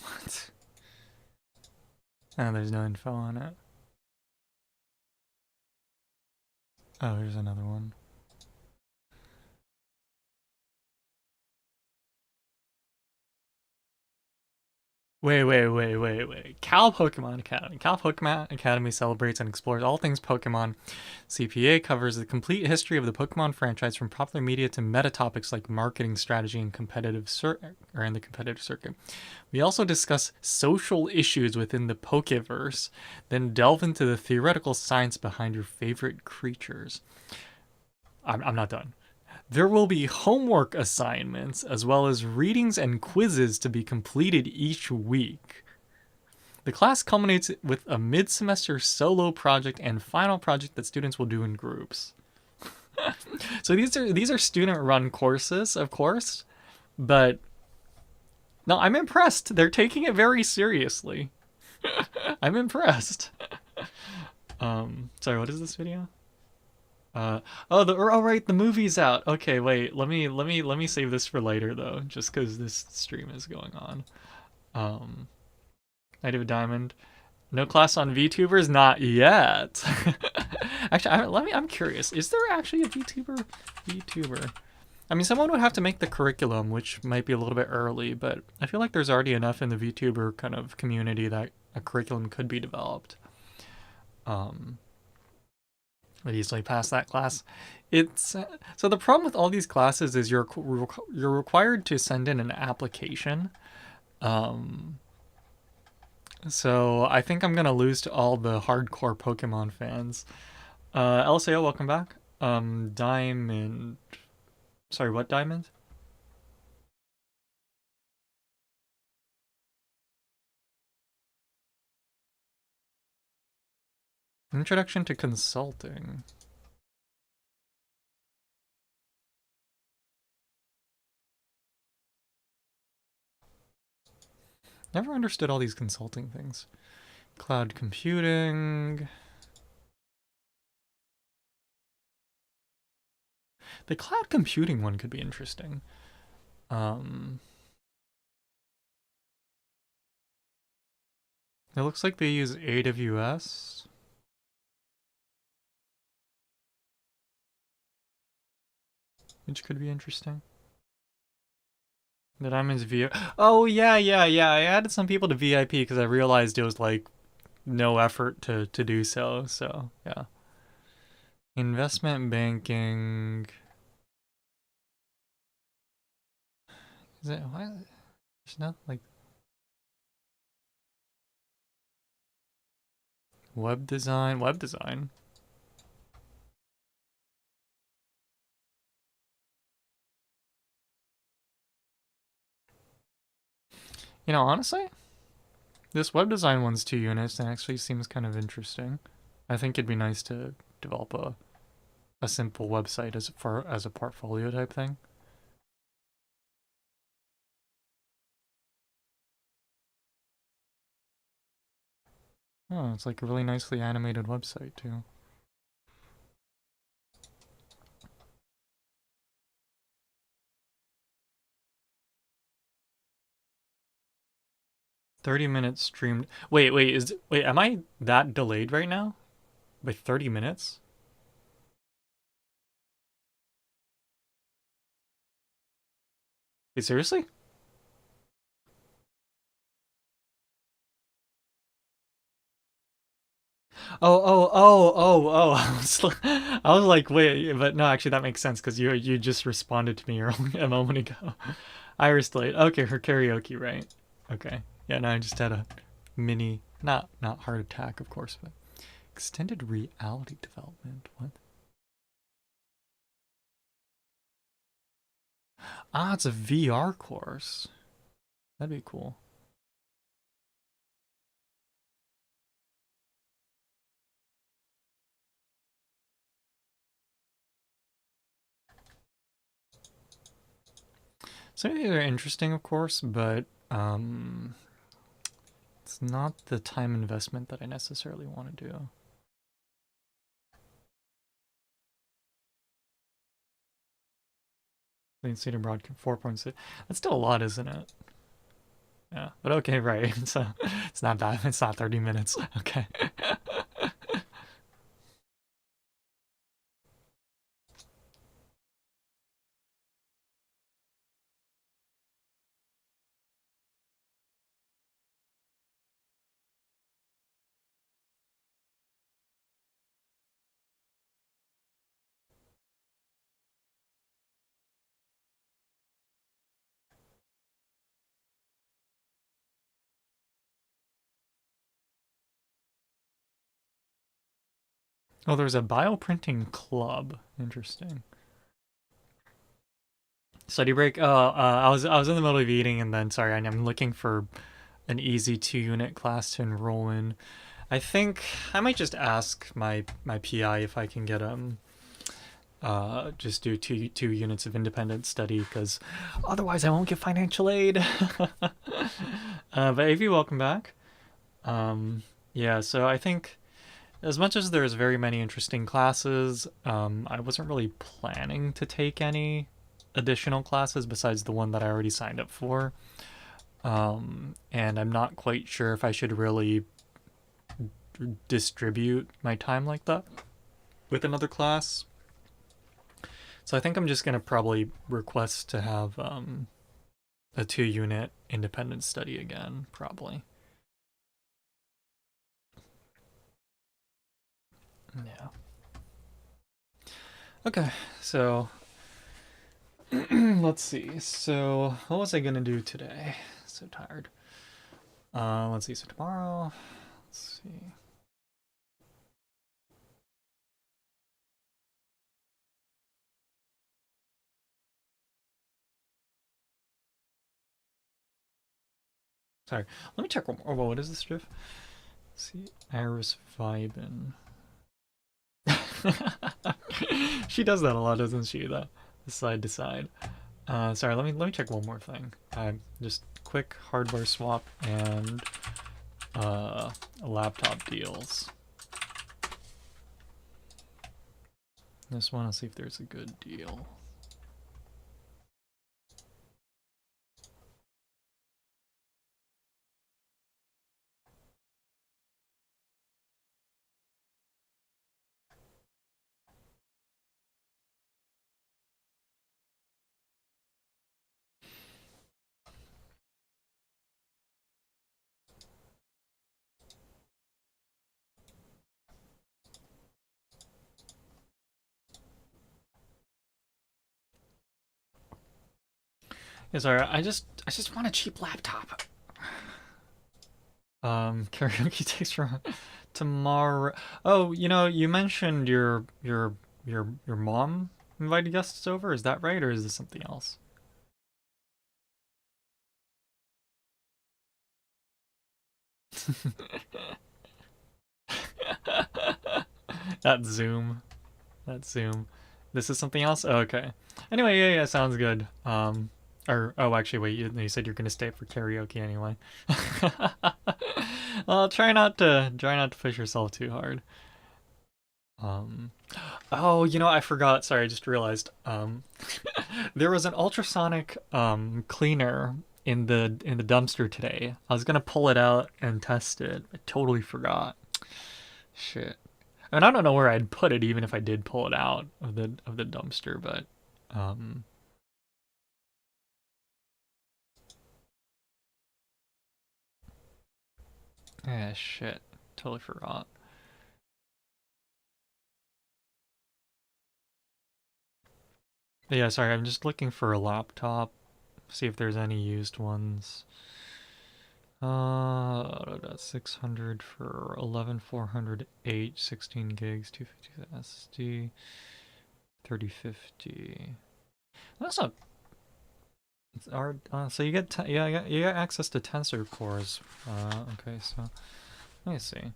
What? Oh, there's no info on it. Oh, here's another one. Wait. Cal Pokemon Academy. Cal Pokemon Academy celebrates and explores all things Pokemon. CPA covers the complete history of the Pokemon franchise from popular media to meta topics like marketing strategy and in the competitive circuit. We also discuss social issues within the Pokeverse, then delve into the theoretical science behind your favorite creatures. I'm not done. There will be homework assignments as well as readings and quizzes to be completed each week. The class culminates with a mid-semester solo project and final project that students will do in groups. So these are student-run courses, of course, but no, I'm impressed. They're taking it very seriously. I'm impressed. Sorry, what is this video? Right, the movie's out. Okay, wait, let me save this for later though, just because this stream is going on. Knight of a Diamond. No class on VTubers? Not yet. Actually, I'm curious. Is there actually a VTuber? I mean, someone would have to make the curriculum, which might be a little bit early, but I feel like there's already enough in the VTuber kind of community that a curriculum could be developed. I'd easily pass that class. It's so the problem with all these classes is you're required to send in an application. Um, so I think I'm gonna lose to all the hardcore Pokemon fans. LSAO, welcome back. Diamond. Sorry, what diamond? Introduction to consulting. Never understood all these consulting things. Cloud computing. The cloud computing one could be interesting. It looks like they use AWS. Which could be interesting. The diamonds VIP. Oh yeah. I added some people to VIP because I realized it was like no effort to do so. So yeah. Investment banking. Is it why? There's not like web design. Web design. You know, honestly, this web design one's 2 units and actually seems kind of interesting. I think it'd be nice to develop a simple website as a portfolio type thing. Oh, it's like a really nicely animated website too. "30 minutes streamed." Wait, am I that delayed right now? By 30 minutes? Wait, seriously? Oh. I was like, wait, but no, actually that makes sense because you just responded to me early, a moment ago. Iris delayed. Okay, her karaoke, right? Okay. Yeah, no, I just had a mini, not heart attack, of course, but extended reality development. What? Ah, it's a VR course. That'd be cool. Some of these are interesting, of course, but it's not the time investment that I necessarily want to do. Clean City Broadcast 4.6. That's still a lot, isn't it? Yeah, but okay, right. So it's not that. It's not 30 minutes. Okay. Oh, there's a bioprinting club. Interesting. Study break. I was in the middle of eating, and then sorry, I'm looking for an easy 2 unit class to enroll in. I think I might just ask my PI if I can get just do two units of independent study because otherwise I won't get financial aid. But AV, welcome back. Yeah, so I think as much as there's very many interesting classes, I wasn't really planning to take any additional classes besides the one that I already signed up for. And I'm not quite sure if I should really distribute my time like that with another class. So I think I'm just gonna probably request to have a 2 unit independent study again, probably. Yeah. Okay, so let's see. So what was I gonna do today? So tired. Let's see. So tomorrow, let's see. Sorry. Let me check one more. Oh, what is this, Jeff? Let's see. Iris Vibin. She does that a lot, doesn't she? The side to side. Sorry. Let me check one more thing. Just quick hardware swap and laptop deals. Just want to see if there's a good deal. Yeah, sorry. I just want a cheap laptop. Karaoke takes from tomorrow. Oh, you mentioned your mom invited guests over. Is that right, or is this something else? That Zoom. That Zoom. This is something else? Oh, okay. Anyway, yeah, sounds good. Actually, wait, you said you're gonna stay for karaoke anyway. Well, try not to push yourself too hard. Um, oh, I forgot. Sorry, I just realized. There was an ultrasonic cleaner in the dumpster today. I was gonna pull it out and test it. I totally forgot. Shit. I mean, I don't know where I'd put it, even if I did pull it out of the dumpster. But um, yeah, shit, totally forgot. But yeah, sorry, I'm just looking for a laptop. See if there's any used ones. That's 600 for 11,408, 16 gigs, 250 SD, 3050. That's not. So you get you get access to tensor cores. Okay, so let me see.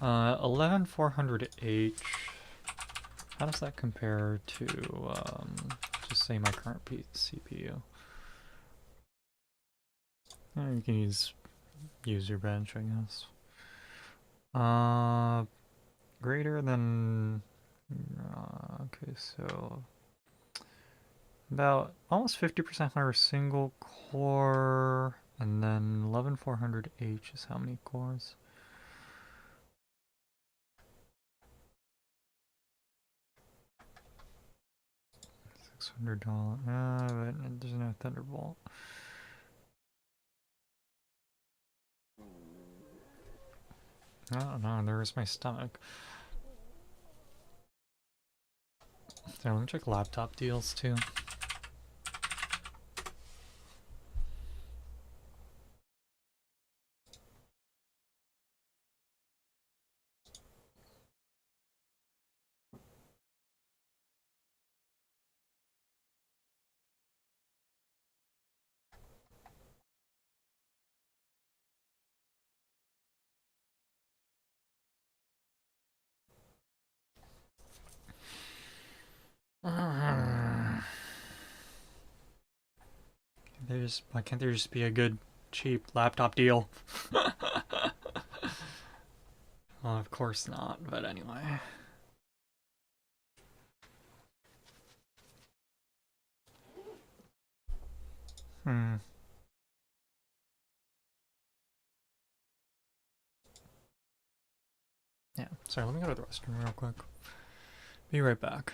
11,400H. How does that compare to just say my current CPU? You can use your bench, I guess. Greater than. Okay, so about almost 50% higher single core, and then 11,400H is how many cores? $600. But there's no Thunderbolt. Oh no, there's my stomach. So let me check laptop deals too. Why can't there just be a good, cheap laptop deal? Well, of course not, but anyway. Hmm. Yeah, sorry, let me go to the restroom real quick. Be right back.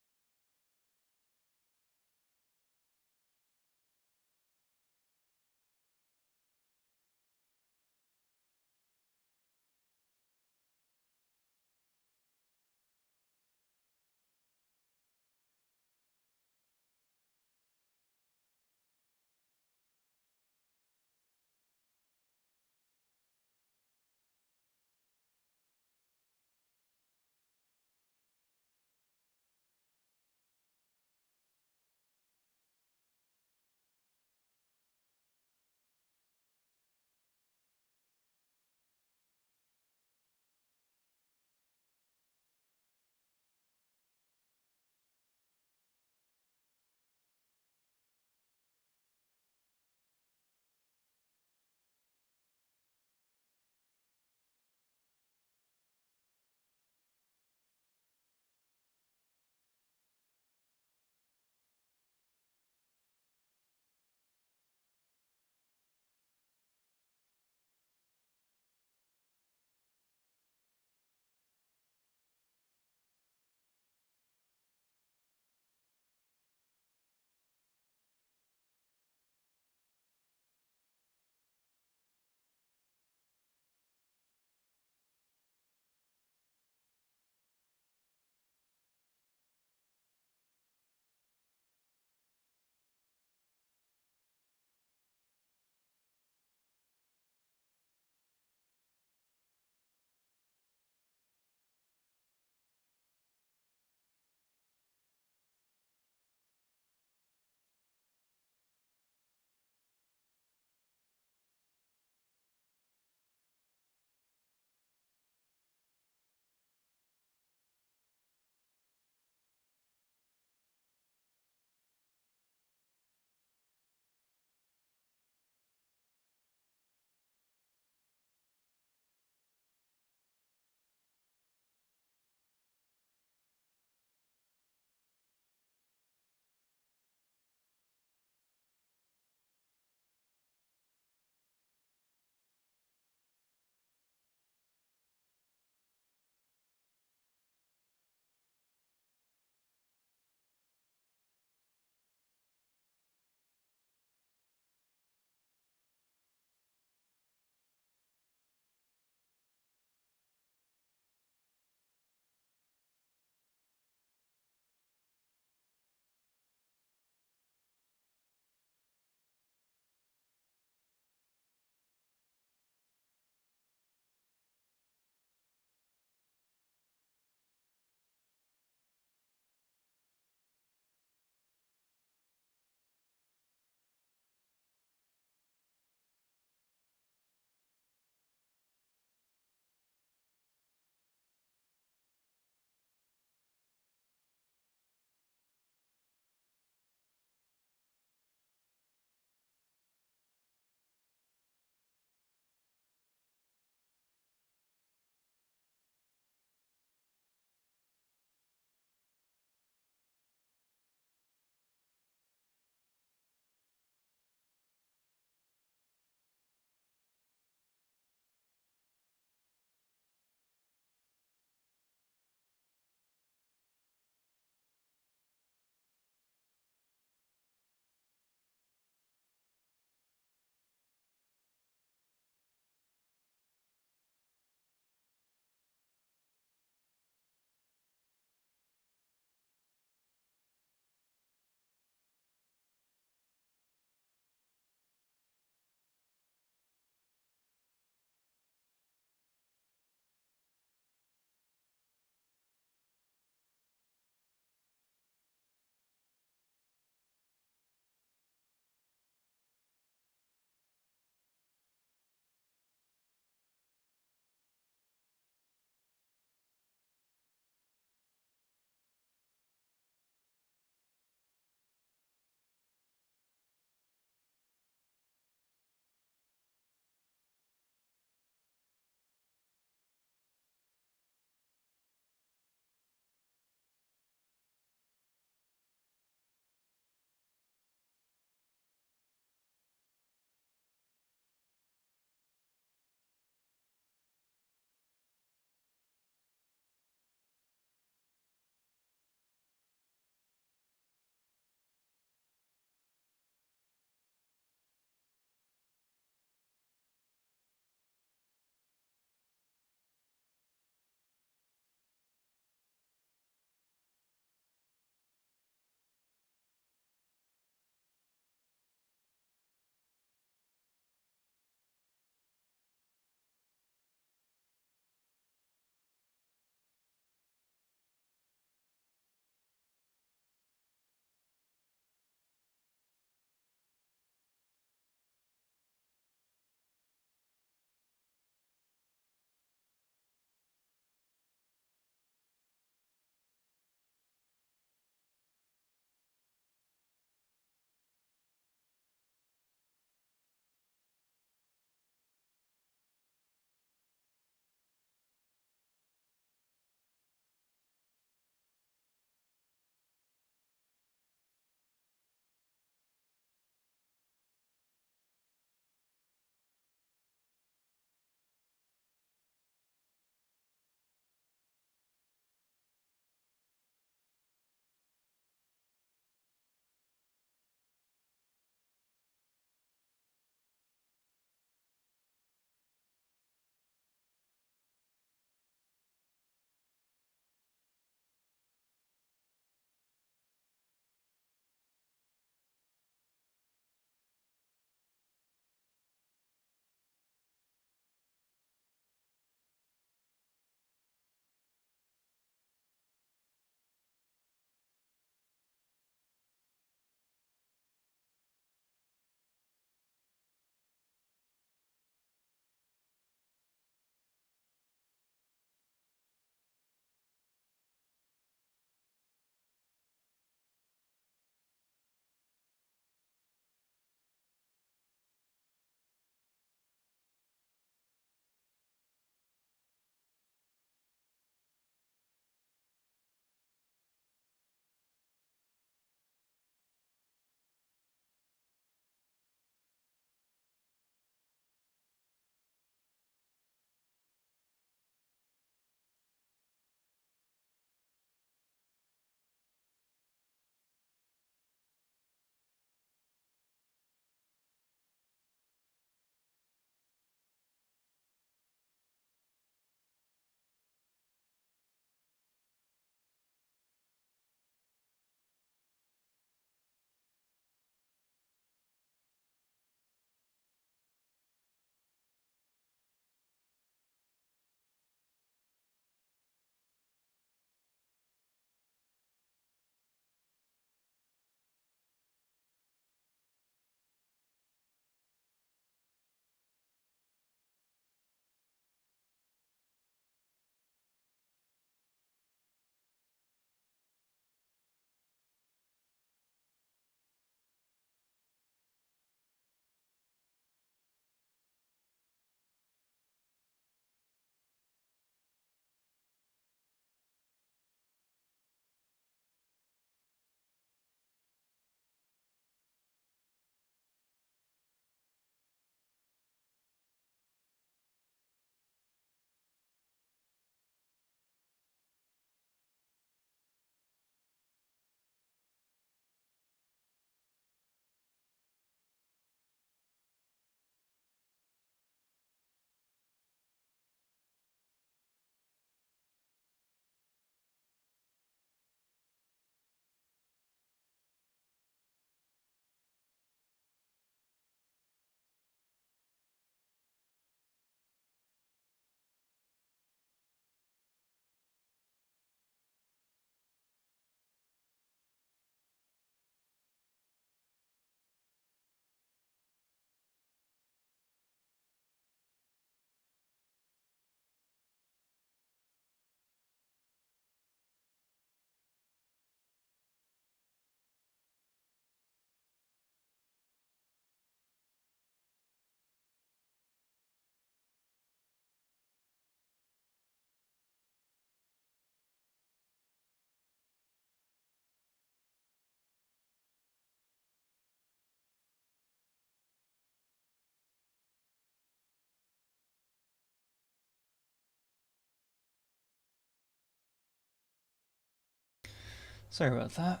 Sorry about that.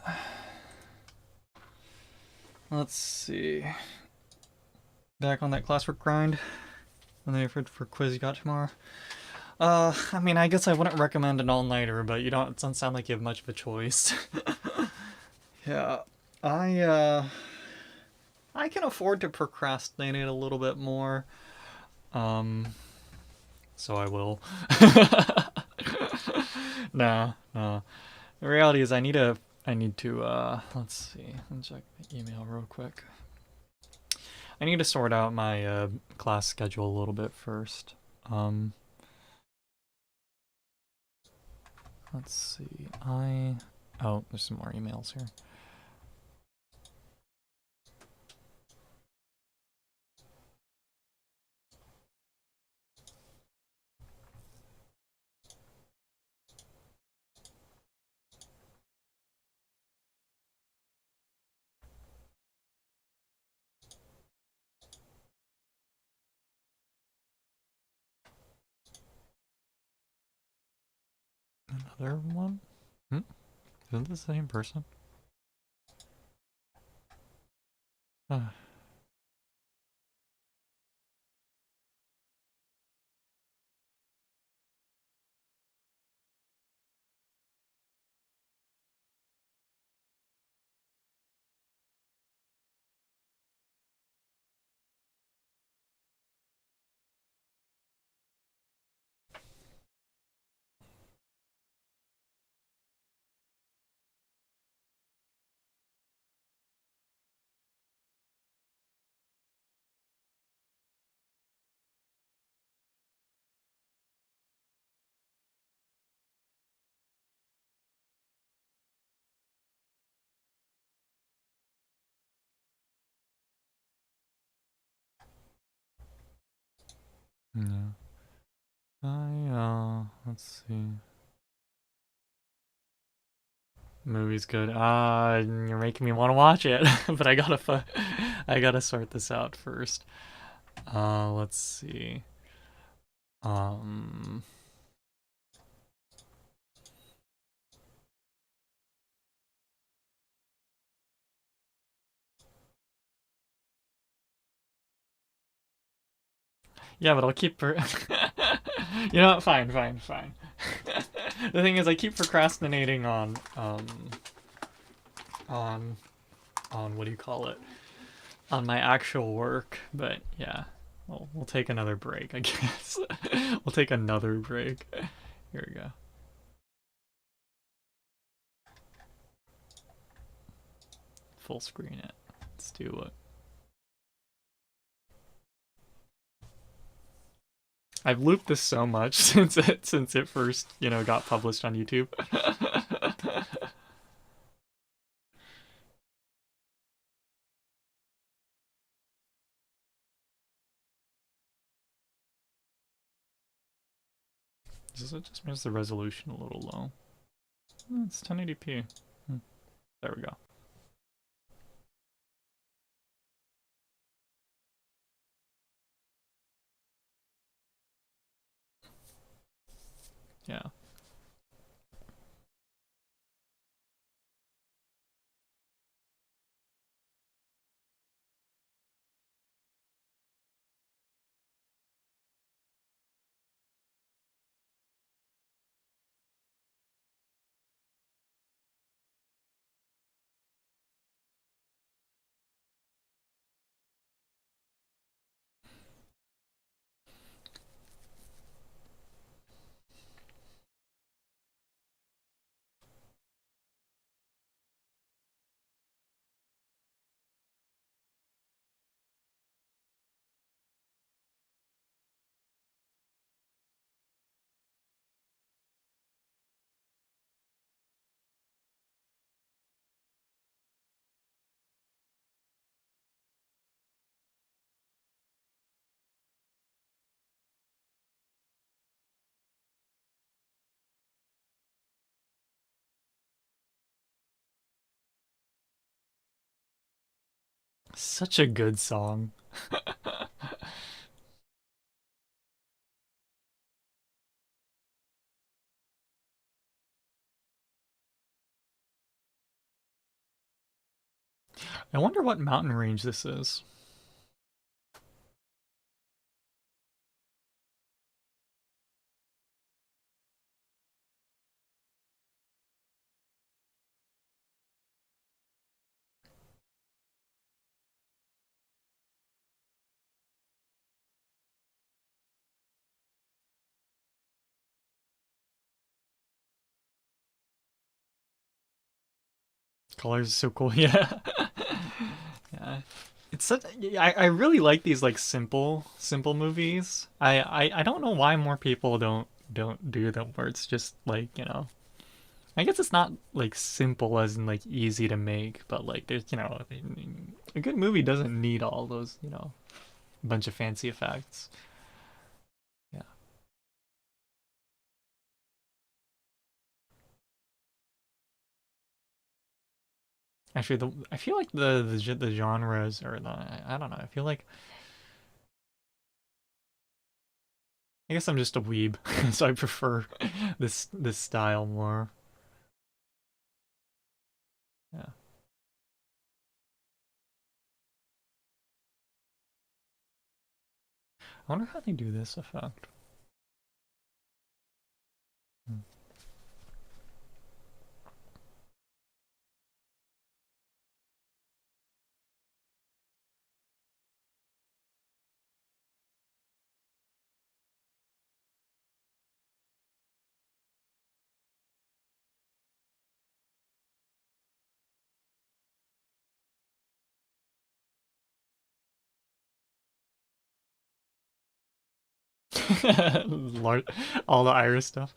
Let's see. Back on that classwork grind. And then for quiz you got tomorrow. I mean, I guess I wouldn't recommend an all-nighter, but you don't. It doesn't sound like you have much of a choice. Yeah, I can afford to procrastinate it a little bit more. So I will. Nah, nah. The reality is, I need to. Let's see. Let me check my email real quick. I need to sort out my class schedule a little bit first. Let's see. Oh, there's some more emails here. Another one? Isn't this the same person? Yeah. Let's see. Movie's good. You're making me want to watch it, but I gotta sort this out first. Let's see. Um, yeah, but I'll keep. You know what? Fine, fine, fine. The thing is, I keep procrastinating on what do you call it? On my actual work, but yeah. We'll take another break, I guess. We'll take another break. Here we go. Full screen it. Let's do it. I've looped this so much since it first, got published on YouTube. It just makes the resolution a little low. It's 1080p. There we go. Yeah. Such a good song. I wonder what mountain range this is. Colors is so cool. Yeah. Yeah. It's such, I really like these like simple movies. I don't know why more people don't do them where it's just like, I guess it's not like simple as in like easy to make, but like there's, a good movie doesn't need all those, bunch of fancy effects. Yeah. Actually, I feel like the genres or I don't know. I feel like I guess I'm just a weeb, so I prefer this style more. Yeah. I wonder how they do this effect. Hmm. All the Iris stuff.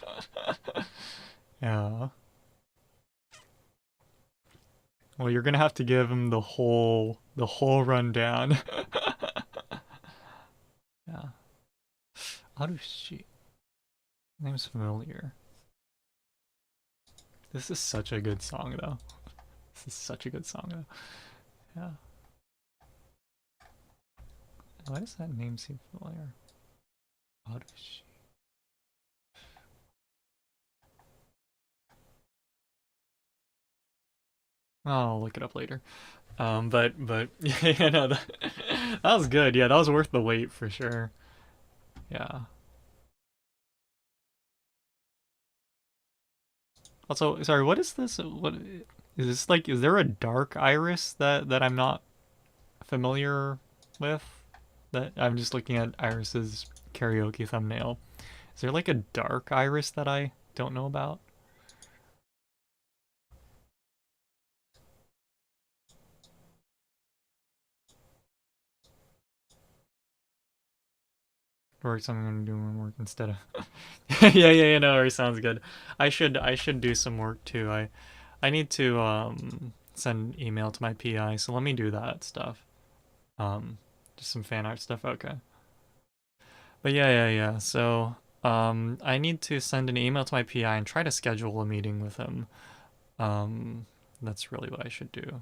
Yeah. Well, you're gonna have to give him the whole rundown. Yeah. Arushi. Name's familiar. This is such a good song though. This is such a good song though. Yeah. Why does that name seem familiar? Arushi. I'll look it up later. But yeah, no, that was good. Yeah, that was worth the wait for sure. Yeah. Also, sorry, what is this? What is this like? Is there a dark iris that I'm not familiar with? That I'm just looking at Iris's karaoke thumbnail. Is there like a dark iris that I don't know about? Or something I'm gonna do more work instead of. Yeah. No, it sounds good. I should do some work too. I need to send an email to my PI, so let me do that stuff. Um, just some fan art stuff. Okay. But yeah. So I need to send an email to my PI and try to schedule a meeting with him. Um, that's really what I should do.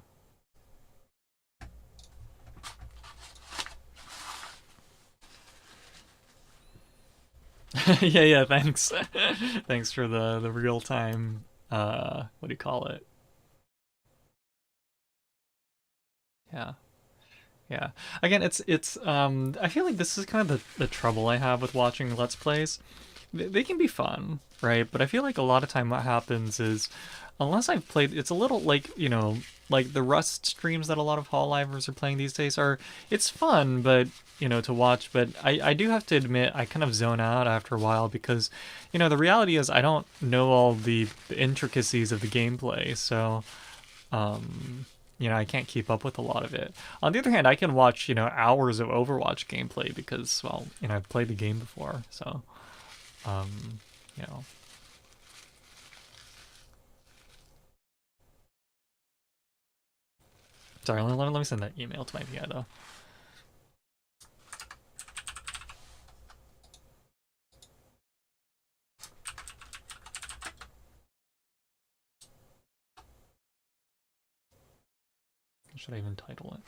Yeah. Thanks. Thanks for the real time. What do you call it? Yeah. Yeah. Again, it's I feel like this is kind of the trouble I have with watching Let's Plays. They can be fun, right? But I feel like a lot of time what happens is unless I've played it's a little like, like the Rust streams that a lot of Hololivers are playing these days are it's fun, but to watch, but I do have to admit I kind of zone out after a while because, the reality is I don't know all the intricacies of the gameplay, so um, I can't keep up with a lot of it. On the other hand, I can watch, hours of Overwatch gameplay because, well, I've played the game before. So, um, you know, sorry, let me send that email to my PI though. Should I even title it?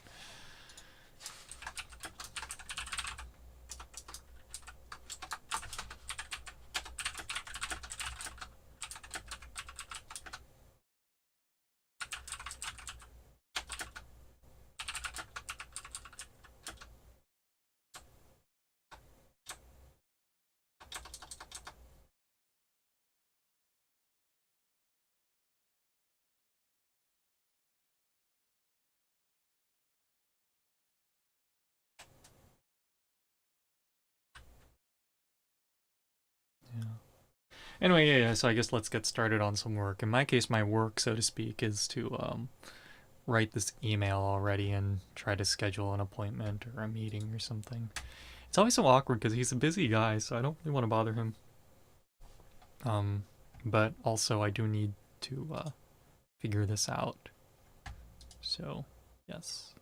Anyway, yeah, so I guess let's get started on some work. In my case, my work, so to speak, is to write this email already and try to schedule an appointment or a meeting or something. It's always so awkward because he's a busy guy, so I don't really want to bother him. Um, but also I do need to figure this out. So, yes.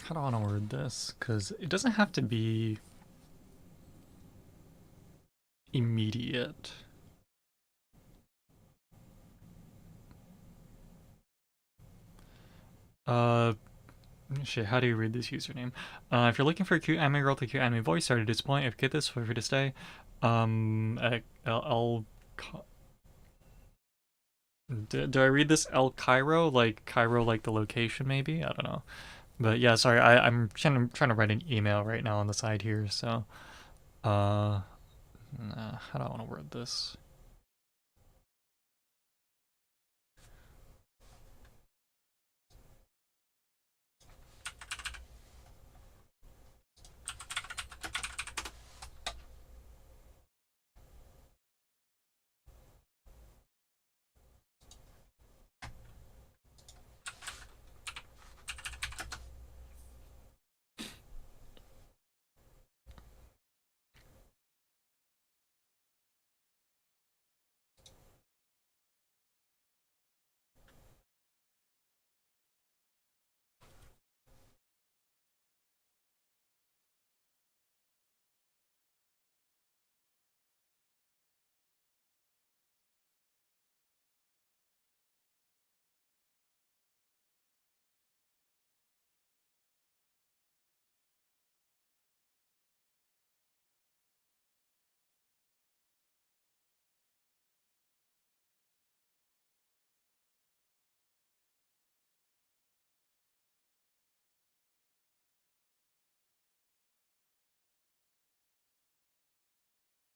How do I want to word this? Because it doesn't have to be immediate. Uh, Shit, how do you read this username? If you're looking for a cute anime girl with a cute anime voice, sorry to disappoint. If you get this, feel free to stay. El, do I read this El Cairo? Like Cairo, like the location, maybe? I don't know. But yeah, sorry, I'm trying to write an email right now on the side here, so, uh, how do I want to word this?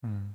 Hmm.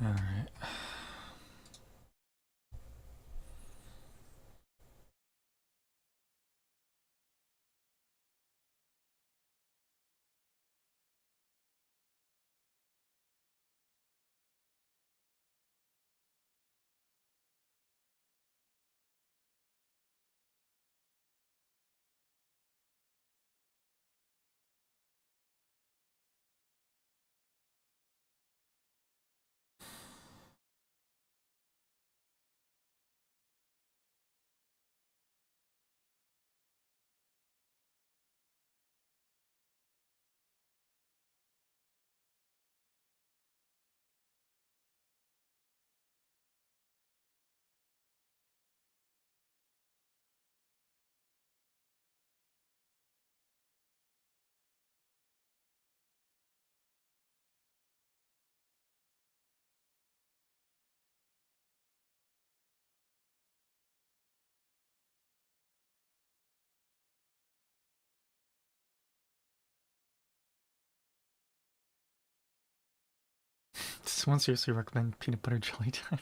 All right. Does someone seriously recommend peanut butter jelly time?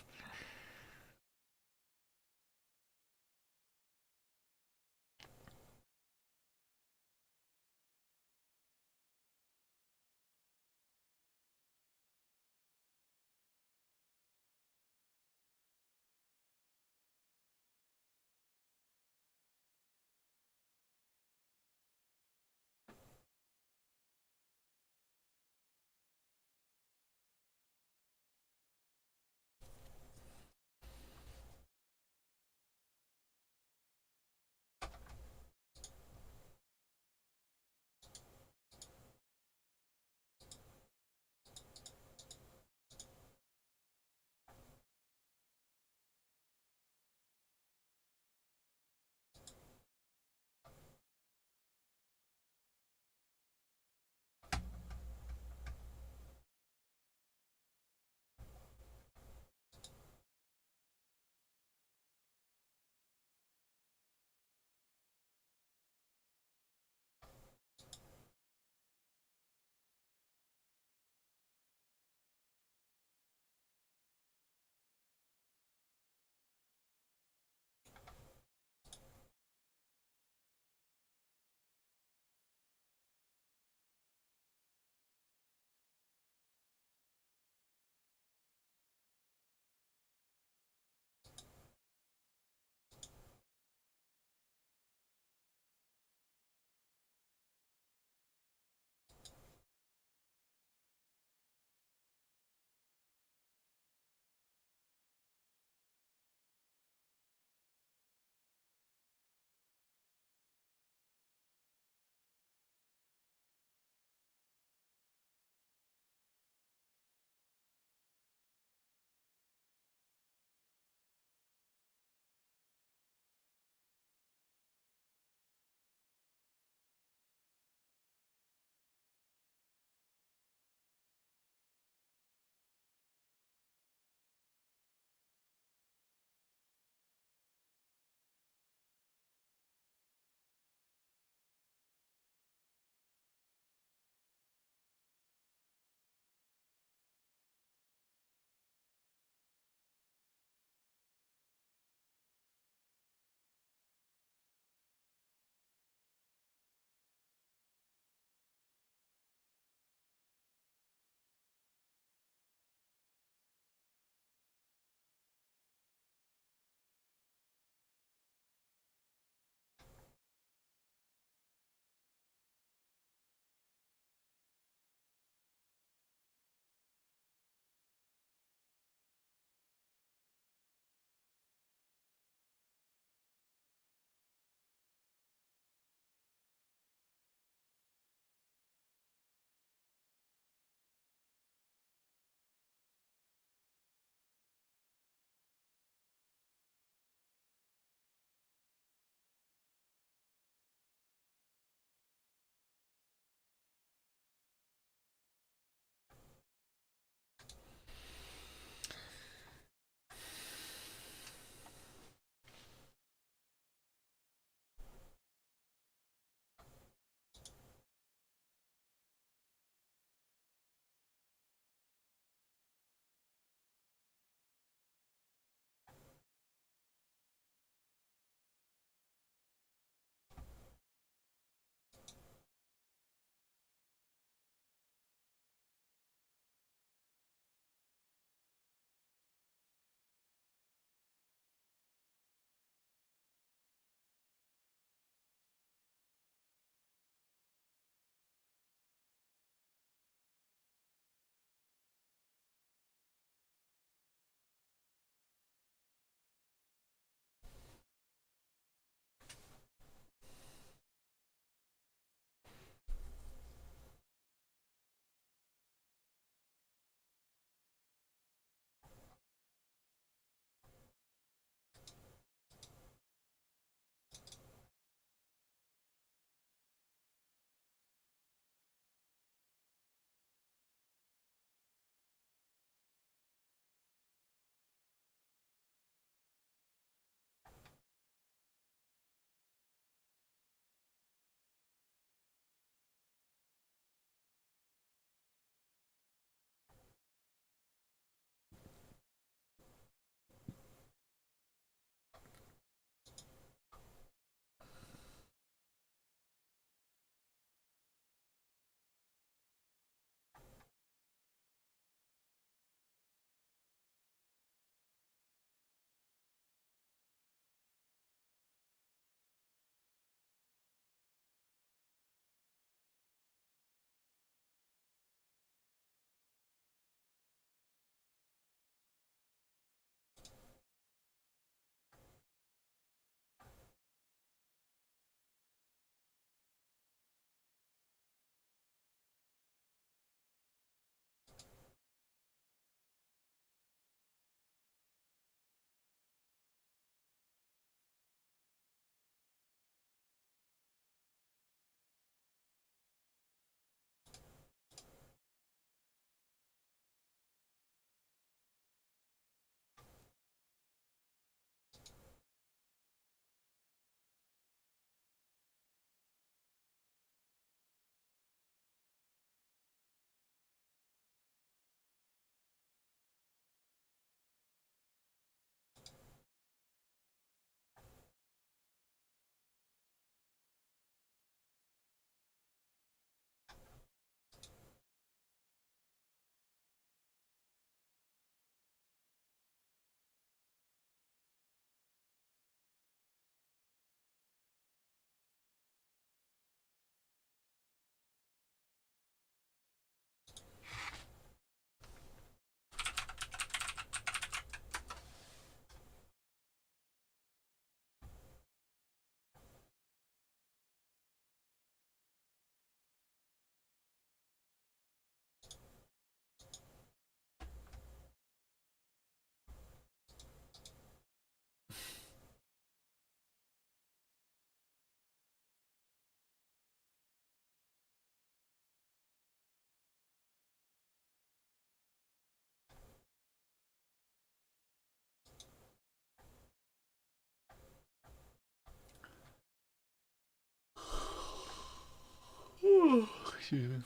Phew.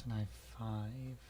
Deny 5.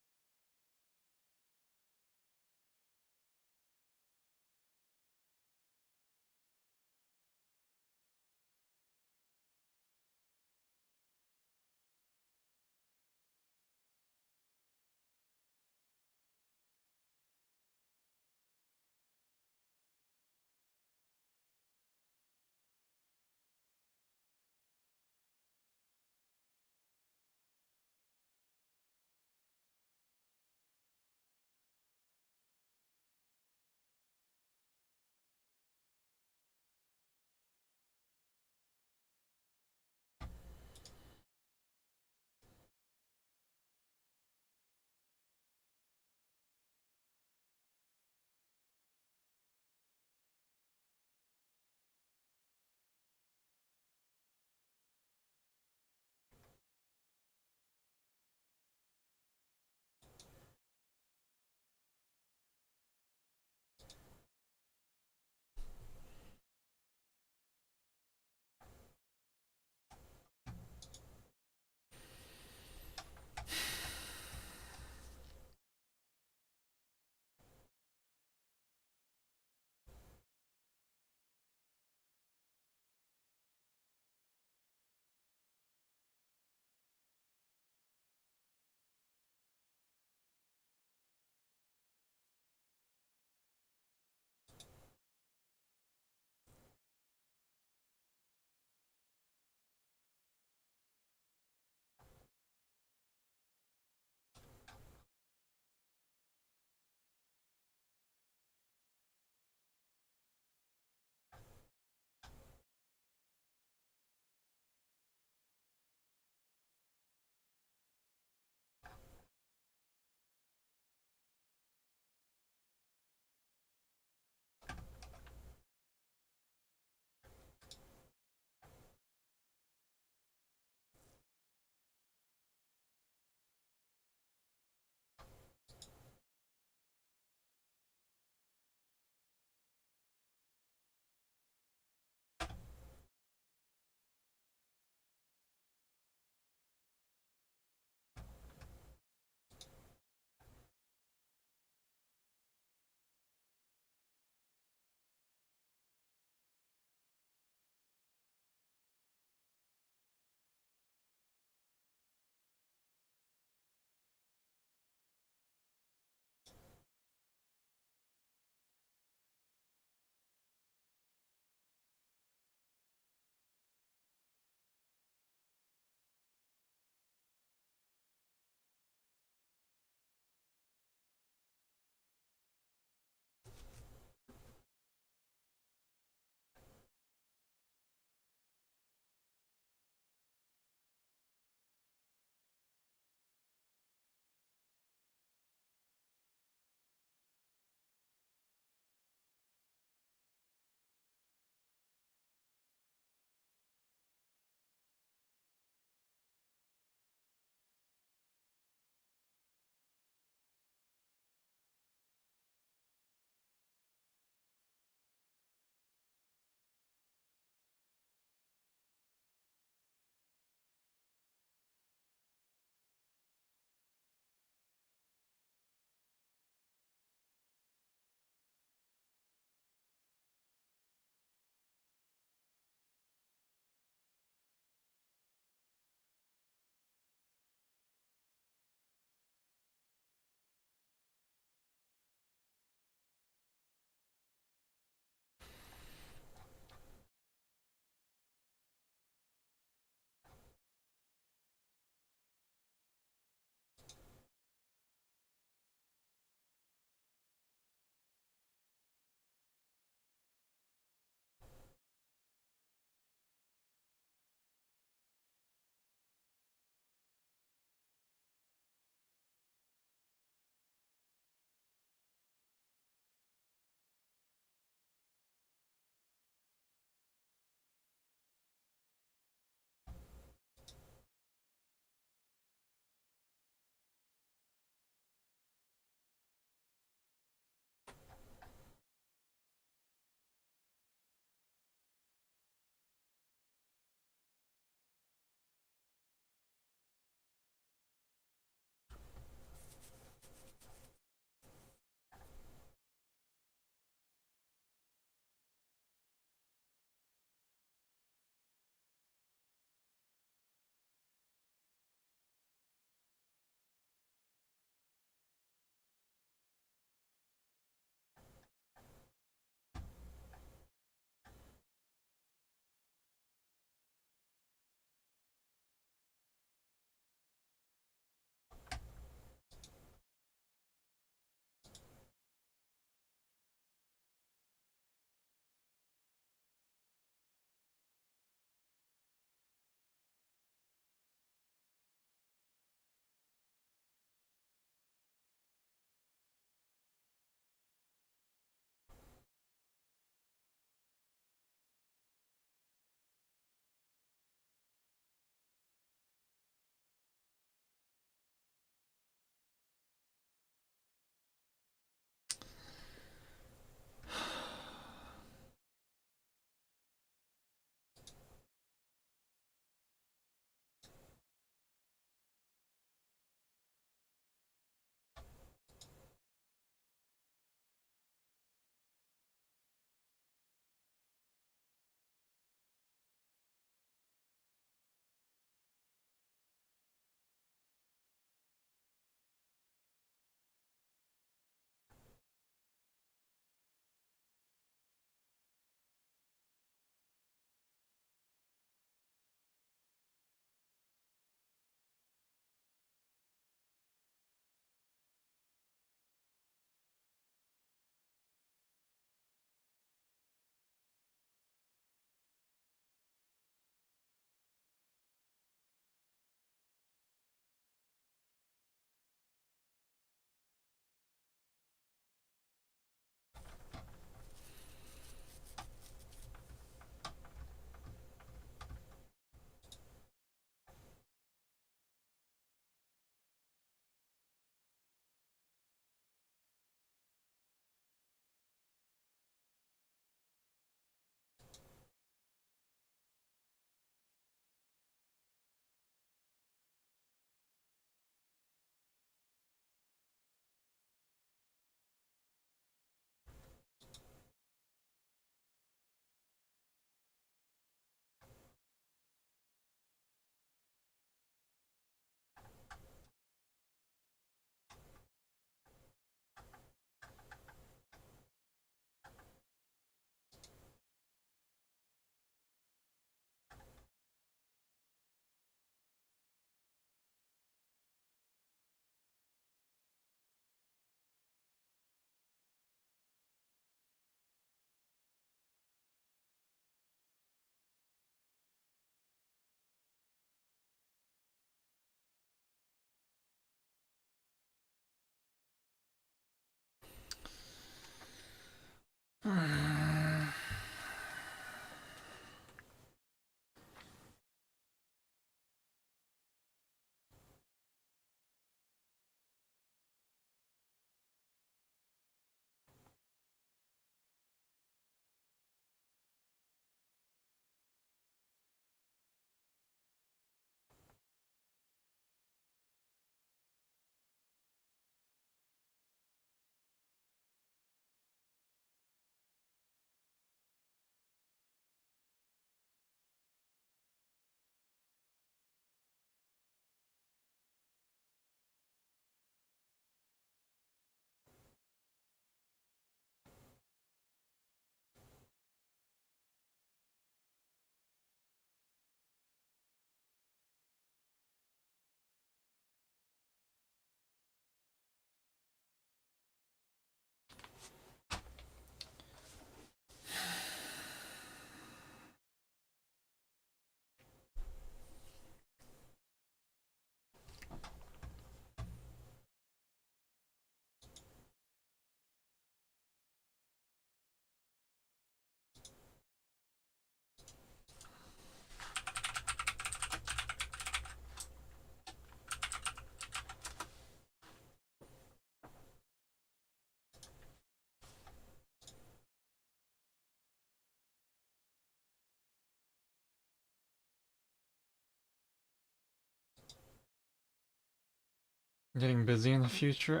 Getting busy in the future?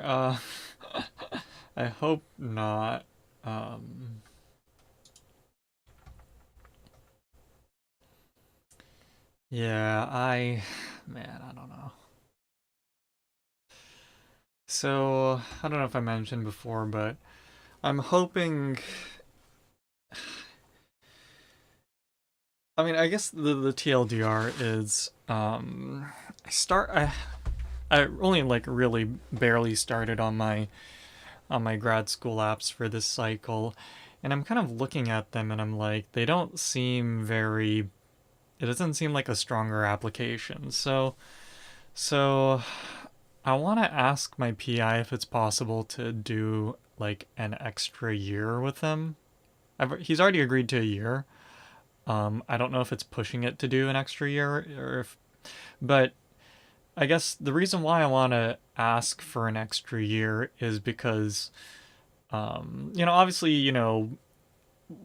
I hope not. Um, yeah, man, I don't know. So, I don't know if I mentioned before, but I'm hoping. I mean, I guess the TLDR is I only like really barely started on my grad school apps for this cycle, and I'm kind of looking at them and I'm like, they don't seem very. It doesn't seem like a stronger application. So I want to ask my PI if it's possible to do like an extra year with him. He's already agreed to a year. I don't know if it's pushing it to do an extra year or if, but I guess the reason why I want to ask for an extra year is because, obviously,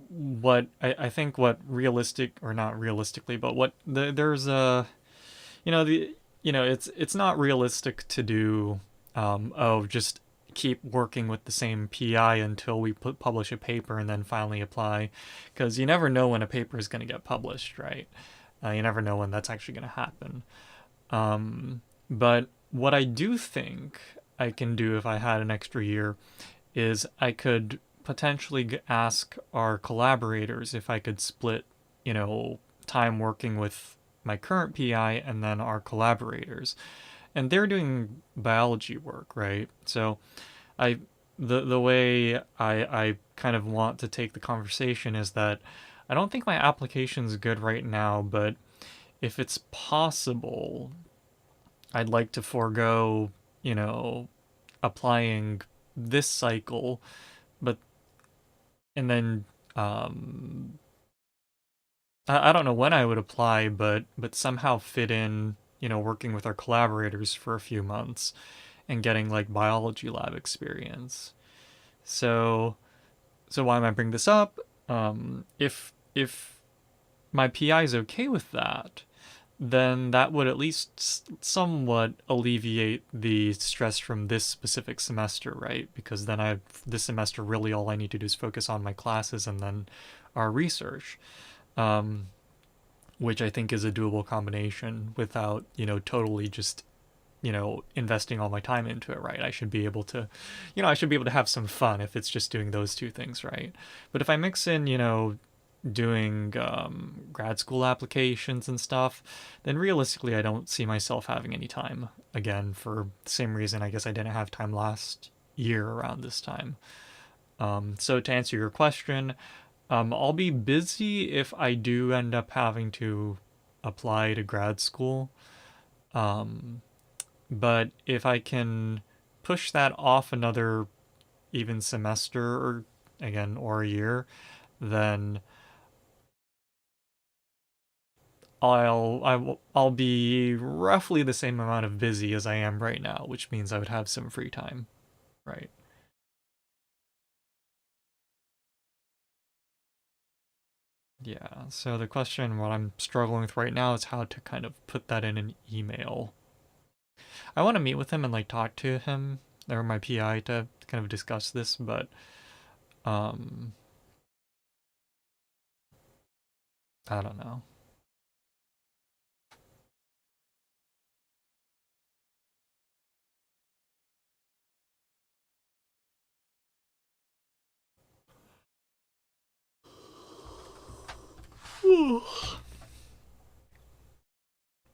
what I think what realistic or not realistically, but there's a, you know, the, it's not realistic to do, just keep working with the same PI until we publish a paper and then finally apply, because you never know when a paper is going to get published, right? You never know when that's actually going to happen. But what I do think I can do if I had an extra year is I could potentially ask our collaborators if I could split, time working with my current PI and then our collaborators. And they're doing biology work, right? So I the way I kind of want to take the conversation is that I don't think my application's good right now, but if it's possible, I'd like to forego, applying this cycle, but and then I don't know when I would apply, but somehow fit in, working with our collaborators for a few months and getting like biology lab experience. So why am I bringing this up? If my PI is okay with that, then that would at least somewhat alleviate the stress from this specific semester, right? Because then this semester really all I need to do is focus on my classes and then our research, um, which I think is a doable combination without totally just investing all my time into it, right? I should be able to, I should be able to have some fun if it's just doing those two things, right? But if I mix in, doing grad school applications and stuff, then realistically, I don't see myself having any time again for the same reason I guess I didn't have time last year around this time. So to answer your question, I'll be busy if I do end up having to apply to grad school. Um, but if I can push that off another even semester or again or a year, then I'll be roughly the same amount of busy as I am right now, which means I would have some free time, right? Yeah. So the question, what I'm struggling with right now, is how to kind of put that in an email. I want to meet with him and like talk to him or my PI to kind of discuss this, but um, I don't know.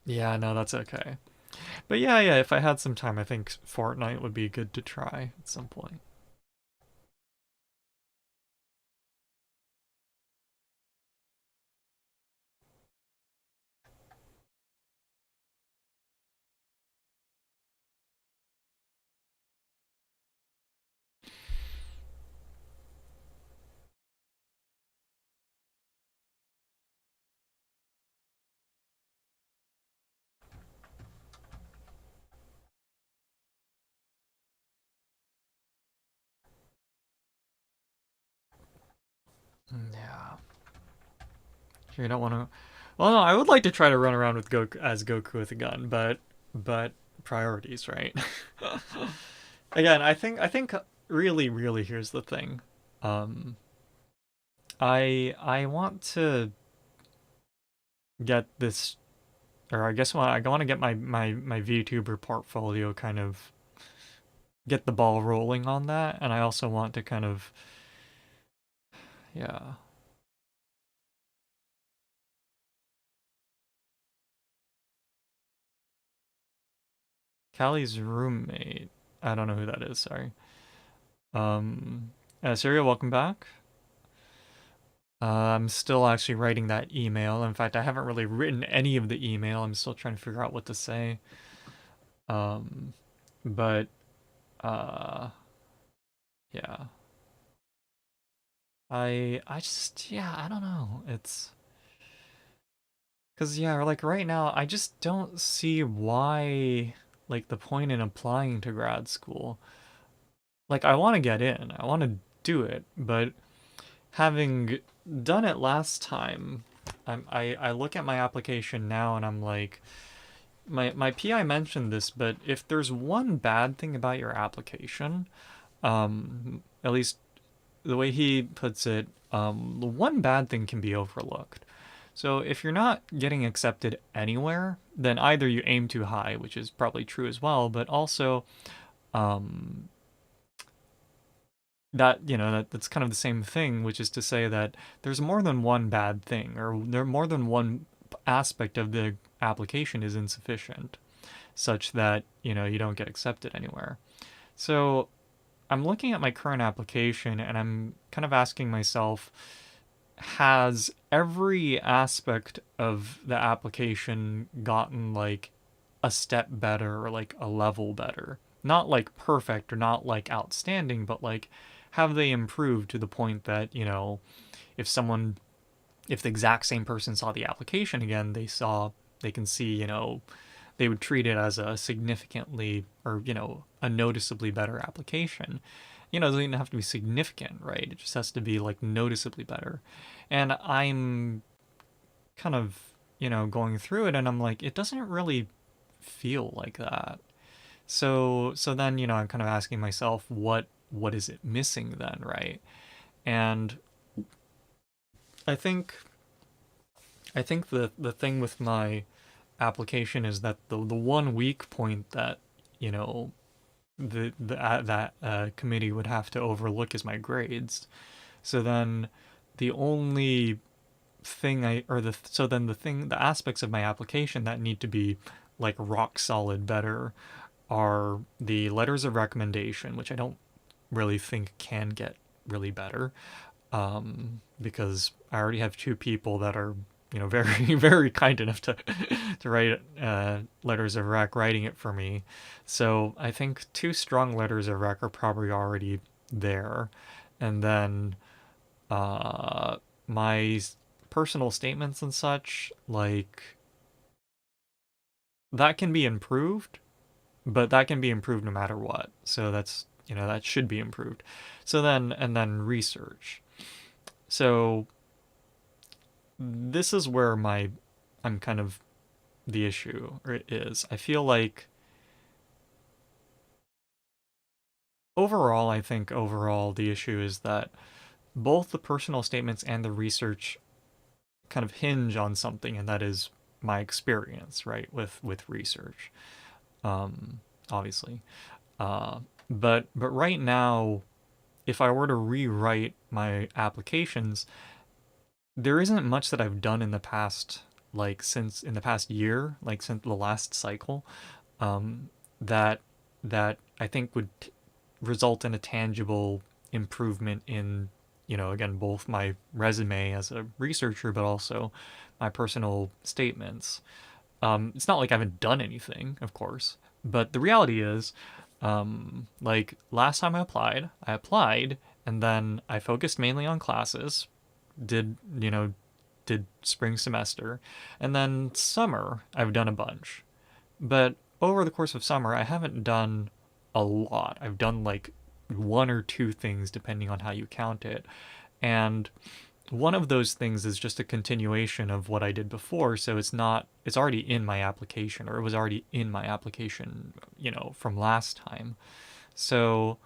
Yeah, no, that's okay. But yeah, if I had some time, I think Fortnite would be good to try at some point. Yeah. Sure, you don't want to. Well, no, I would like to try to run around with Goku as Goku with a gun, but priorities, right? Again, I think really here's the thing. Um, I want to get this, or I guess I want to get my VTuber portfolio kind of get the ball rolling on that, and I also want to kind of, yeah. Callie's roommate. I don't know who that is. Sorry. Um, Syria, welcome back. I'm still actually writing that email. In fact, I haven't really written any of the email. I'm still trying to figure out what to say. Um, but uh, yeah. I just yeah, I don't know. It's because yeah, like right now, I just don't see why like the point in applying to grad school. Like I want to get in, I want to do it, but having done it last time, I look at my application now and I'm like, my PI mentioned this, but if there's one bad thing about your application, at least the way he puts it, the one bad thing can be overlooked. So if you're not getting accepted anywhere, then either you aim too high, which is probably true as well, but also um, that's kind of the same thing, which is to say that there's more than one bad thing, or there more than one aspect of the application is insufficient, such that you don't get accepted anywhere. So I'm looking at my current application and I'm kind of asking myself, has every aspect of the application gotten like a step better or like a level better? Not like perfect or not like outstanding, but like have they improved to the point that, if someone if the exact same person saw the application again, they can see, they would treat it as a significantly or, a noticeably better application. It doesn't even have to be significant, right? It just has to be like noticeably better. And I'm kind of, going through it and I'm like, it doesn't really feel like that. So then, I'm kind of asking myself, what is it missing then, right? And I think the thing with my application is that the one weak point that you know that committee would have to overlook is my grades. So then the only thing I or the so then the aspects of my application that need to be like rock solid better are the letters of recommendation, which I don't really think can get really better, because I already have two people that are very very kind enough to write letters of rec, writing it for me. So I think two strong letters of rec are probably already there, and then uh, my personal statements and such, like, that can be improved, but that can be improved no matter what. So that's that should be improved. So then research. So this is where I'm kind of the issue is. I feel like I think overall the issue is that both the personal statements and the research kind of hinge on something, and that is my experience, right, with research. Obviously. But right now, if I were to rewrite my applications, there isn't much that I've done in the past, like since in the past year, like since the last cycle, um, that I think would result in a tangible improvement in, again, both my resume as a researcher, but also my personal statements. It's not like I haven't done anything, of course, but the reality is, like last time I applied, and then I focused mainly on classes, did, did spring semester, and then summer, I've done a bunch. But over the course of summer, I haven't done a lot. I've done like one or two things depending on how you count it. And one of those things is just a continuation of what I did before, so it's already in my application, or it was already in my application, from last time. So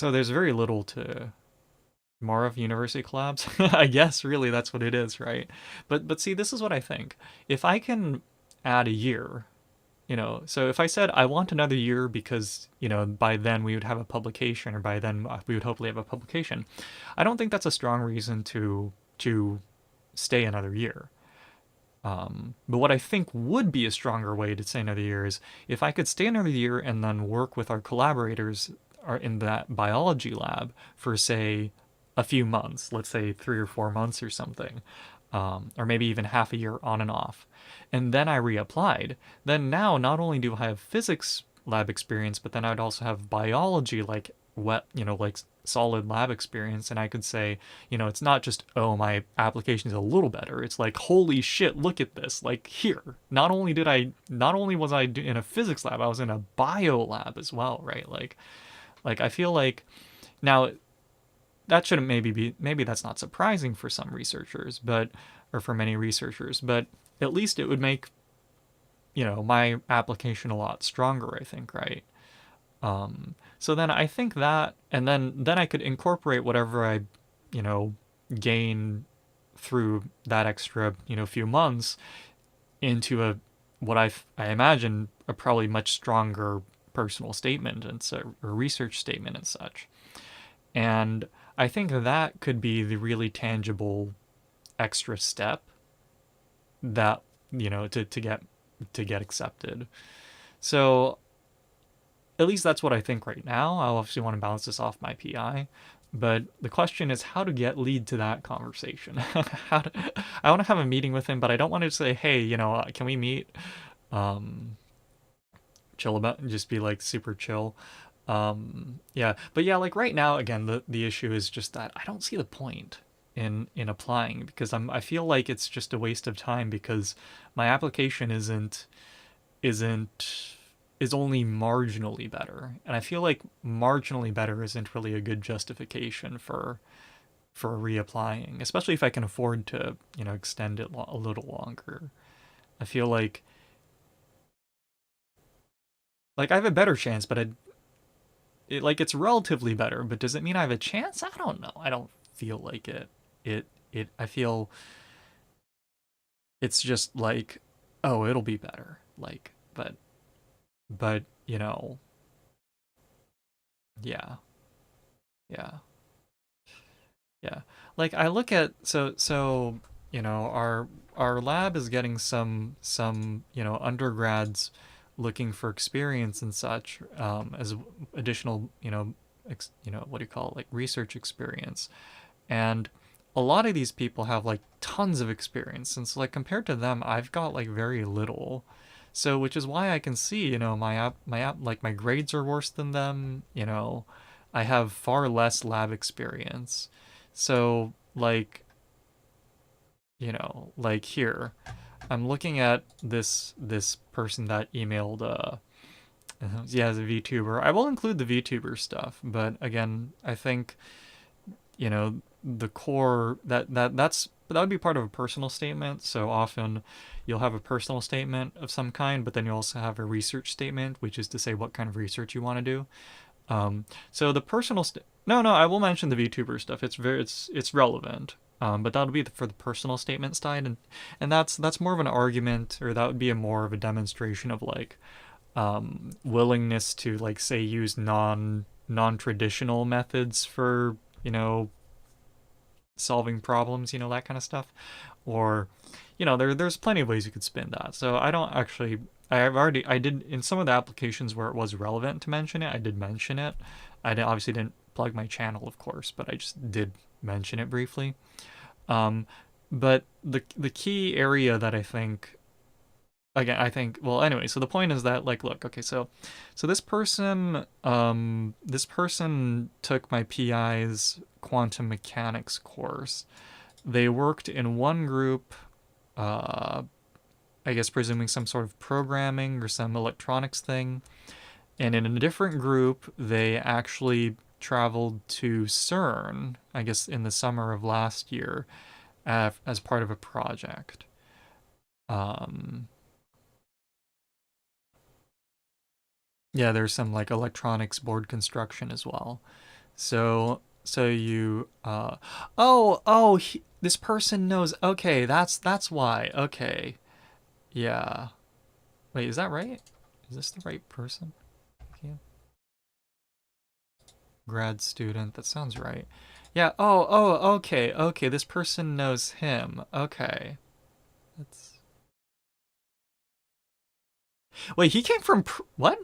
there's very little to more of university collabs. I guess really that's what it is, right? But see, this is what I think. If I can add a year, so if I said I want another year because, by then we would have a publication, or by then we would hopefully have a publication, I don't think that's a strong reason to stay another year. But what I think would be a stronger way to stay another year is if I could stay another year and then work with our collaborators in that biology lab for, say, a few months, let's say 3 or 4 months or something, or maybe even half a year on and off. And then I reapplied. Then now not only do I have physics lab experience, but then I'd also have biology, like wet, like solid lab experience. And I could say, it's not just, oh, my application is a little better. It's like, holy shit, look at this. Like here, not only was I in a physics lab, I was in a bio lab as well, right? Like I feel like now that shouldn't maybe that's not surprising for some researchers, or for many researchers, but at least it would make, my application a lot stronger, I think, right? So then I think that, and then I could incorporate whatever I, gain through that extra, few months into what I imagine a probably much stronger personal statement and so a research statement and such. And I think that could be the really tangible extra step that, to get accepted. So at least that's what I think right now. I obviously want to balance this off my PI, but the question is how to lead to that conversation. I want to have a meeting with him, but I don't want to say, hey, can we meet? Chill about, just be like super chill. Yeah, but yeah, like right now, again, the issue is just that I don't see the point in applying, because I feel like it's just a waste of time, because my application is only marginally better, and I feel like marginally better isn't really a good justification for reapplying, especially if I can afford to, extend it a little longer. I feel like I have a better chance, but it's relatively better, but does it mean I have a chance? I don't know. I don't feel like it. I feel it's just like, oh, it'll be better. Like, but, yeah, yeah, yeah. Like I look at, our lab is getting some, undergrads looking for experience and such, as additional, what do you call it, like research experience. And a lot of these people have like tons of experience, and so like compared to them, I've got like very little. So which is why I can see, my app, like my grades are worse than them. I have far less lab experience. So like here, I'm looking at this person that emailed. Yeah, as a VTuber. I will include the VTuber stuff, but again, I think, the core that would be part of a personal statement. So often you'll have a personal statement of some kind, but then you also have a research statement, which is to say what kind of research you want to do. So the no, I will mention the VTuber stuff. It's relevant. But that would be for the personal statement side, and that's more of an argument, or that would be more of a demonstration of like, willingness to, like, say, use non-traditional methods for, solving problems, that kind of stuff. Or, there's plenty of ways you could spin that. So I don't actually, I did, in some of the applications where it was relevant to mention it, I did mention it. Obviously didn't plug my channel, of course, but I just did mention it briefly. But the key area that I think, again, well, anyway, so the point is that, like, look, okay, so this person took my PI's quantum mechanics course. They worked in one group, I guess presuming some sort of programming or some electronics thing, and in a different group they actually traveled to CERN, I guess in the summer of last year, as part of a project. Um, yeah, there's some like electronics board construction as well. So you this person knows. Okay, that's why. Okay. Yeah. Wait, is that right? Is this the right person? Yeah. Grad student. That sounds right. Yeah. Okay. Okay, this person knows him. Okay. That's Wait, he came from what?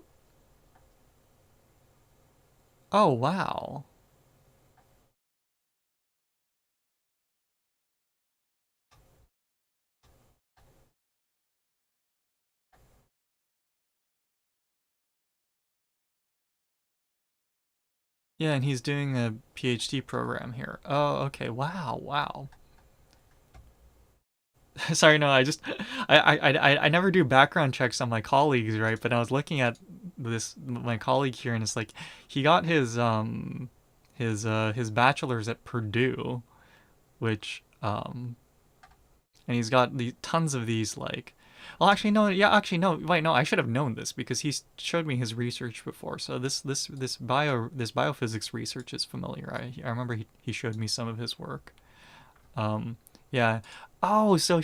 Oh, wow. Yeah, and he's doing a PhD program here. Oh, okay. Wow, wow. Sorry, no, I never do background checks on my colleagues, right? But I was looking at this my colleague here, and it's like he got his bachelor's at Purdue, which and he's got the tons of these like. Well, actually, no. Yeah, actually, no. Wait, no. I should have known this because he showed me his research before. So this biophysics research is familiar. I remember he showed me some of his work. Um, yeah. Oh, so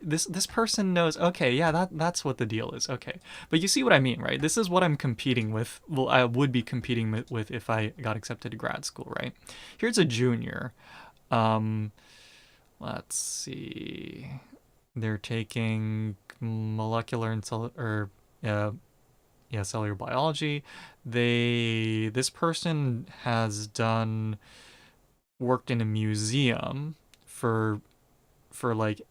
this person knows. Okay, yeah, that's what the deal is. Okay, but you see what I mean, right? This is what I'm competing with. Well, I would be competing with if I got accepted to grad school, right? Here's a junior. Um, let's see. They're taking molecular and cellular biology. This person has done worked in a museum for like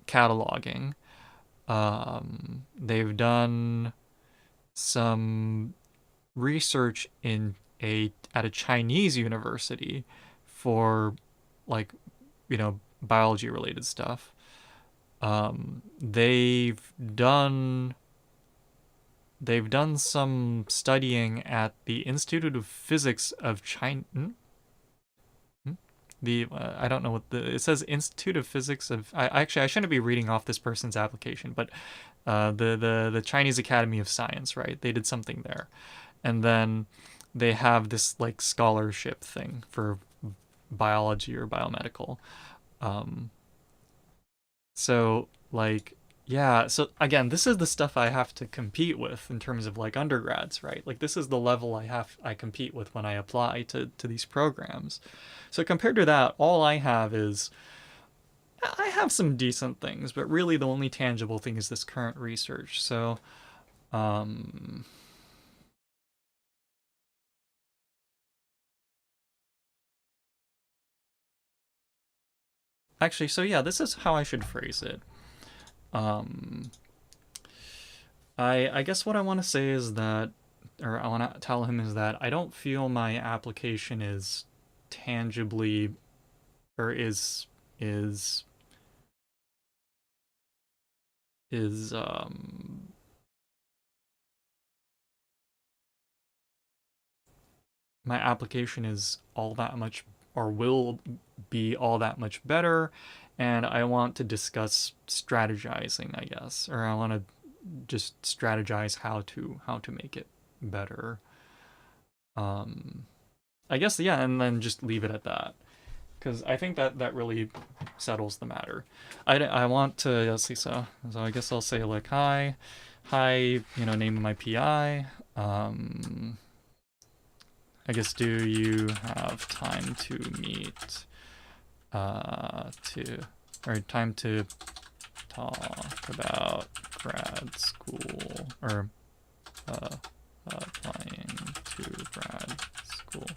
cataloging. They've done some research at a Chinese university for like biology related stuff. They've done some studying at the Institute of Physics of China. The I don't know what it says. Institute of Physics of. I shouldn't be reading off this person's application, but the Chinese Academy of Science, right? They did something there, and then they have this like scholarship thing for biology or biomedical. Um, so like yeah, so again, this is the stuff I have to compete with in terms of like undergrads, right? Like this is the level I compete with when I apply to these programs. So compared to that, all I have is I have some decent things, but really the only tangible thing is this current research. So um actually, so yeah, this is how I should phrase it. Um I guess what I want to say is that, or I want to tell him is that I don't feel my application is tangibly, or is is my application is all that much, or will be all that much better, and I want to discuss strategizing, I guess, or I want to just strategize how to make it better. Um, I guess yeah, and then just leave it at that because I think that really settles the matter. I want to let's see so I guess I'll say like hi name of my PI. I guess do you have time to meet to or time to talk about grad school or uh, applying to grad school?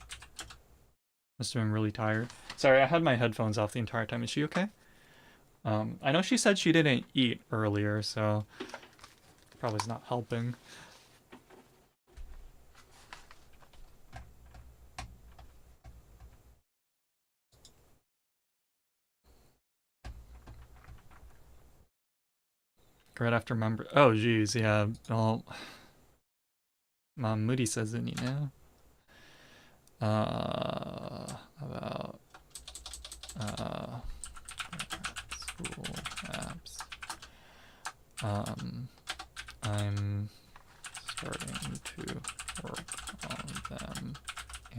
Must have been really tired. Sorry, I had my headphones off the entire time. Is she okay? I know she said she didn't eat earlier, so probably is not helping. Right after member. Oh, geez, yeah. Well, Mom Moody says it, About school apps. I'm starting to work on them,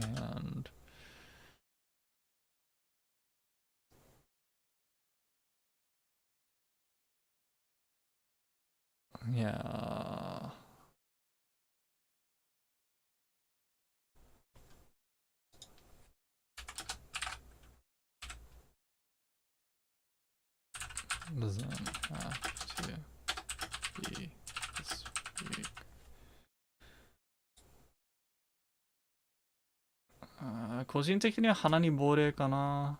and yeah. Doesn't have to be this week. 아, 個人的には鼻に亡霊かな。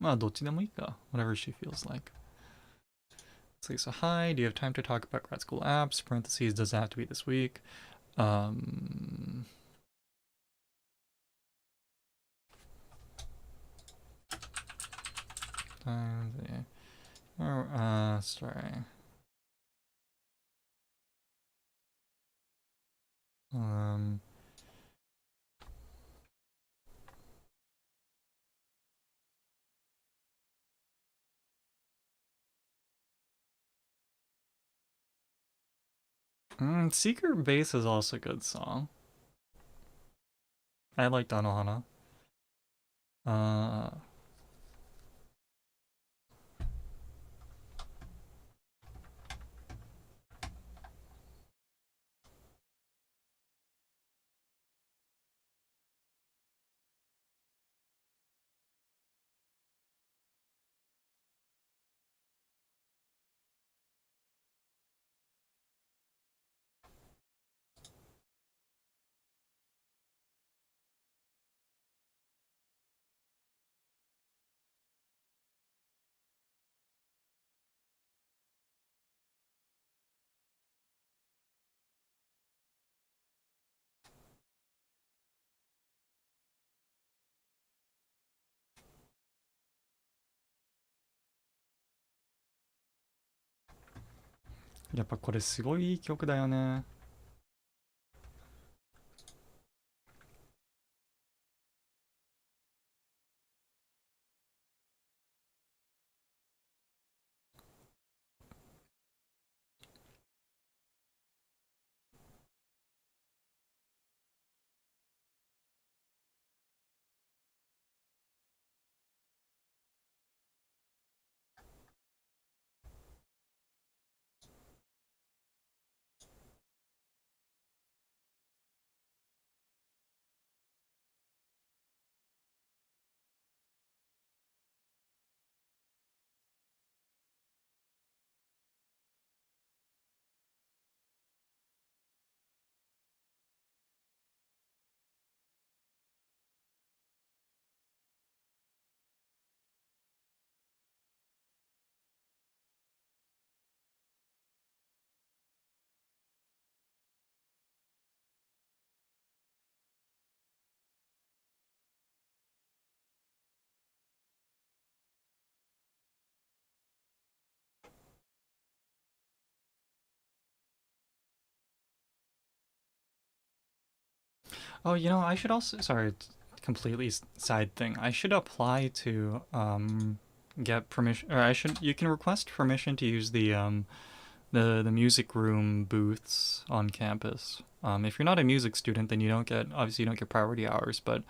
まあどっちでもいいか。Whatever she feels like. It's like, so hi, do you have time to talk about grad school apps? Parentheses, does it have to be this week? Um, sorry. Um, Secret Base is also a good song. I like Danohana. Uh,やっぱこれすごいいい曲だよね。Oh, I should also, sorry, completely side thing. I should apply to get permission, or you can request permission to use the music room booths on campus. If you're not a music student, then obviously you don't get priority hours, but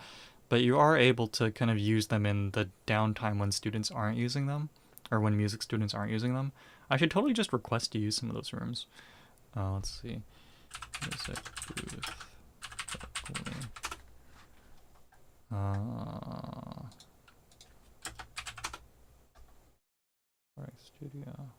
you are able to kind of use them in the downtime when students aren't using them, or when music students aren't using them. I should totally just request to use some of those rooms. Let's see. Music booth. Right, studio.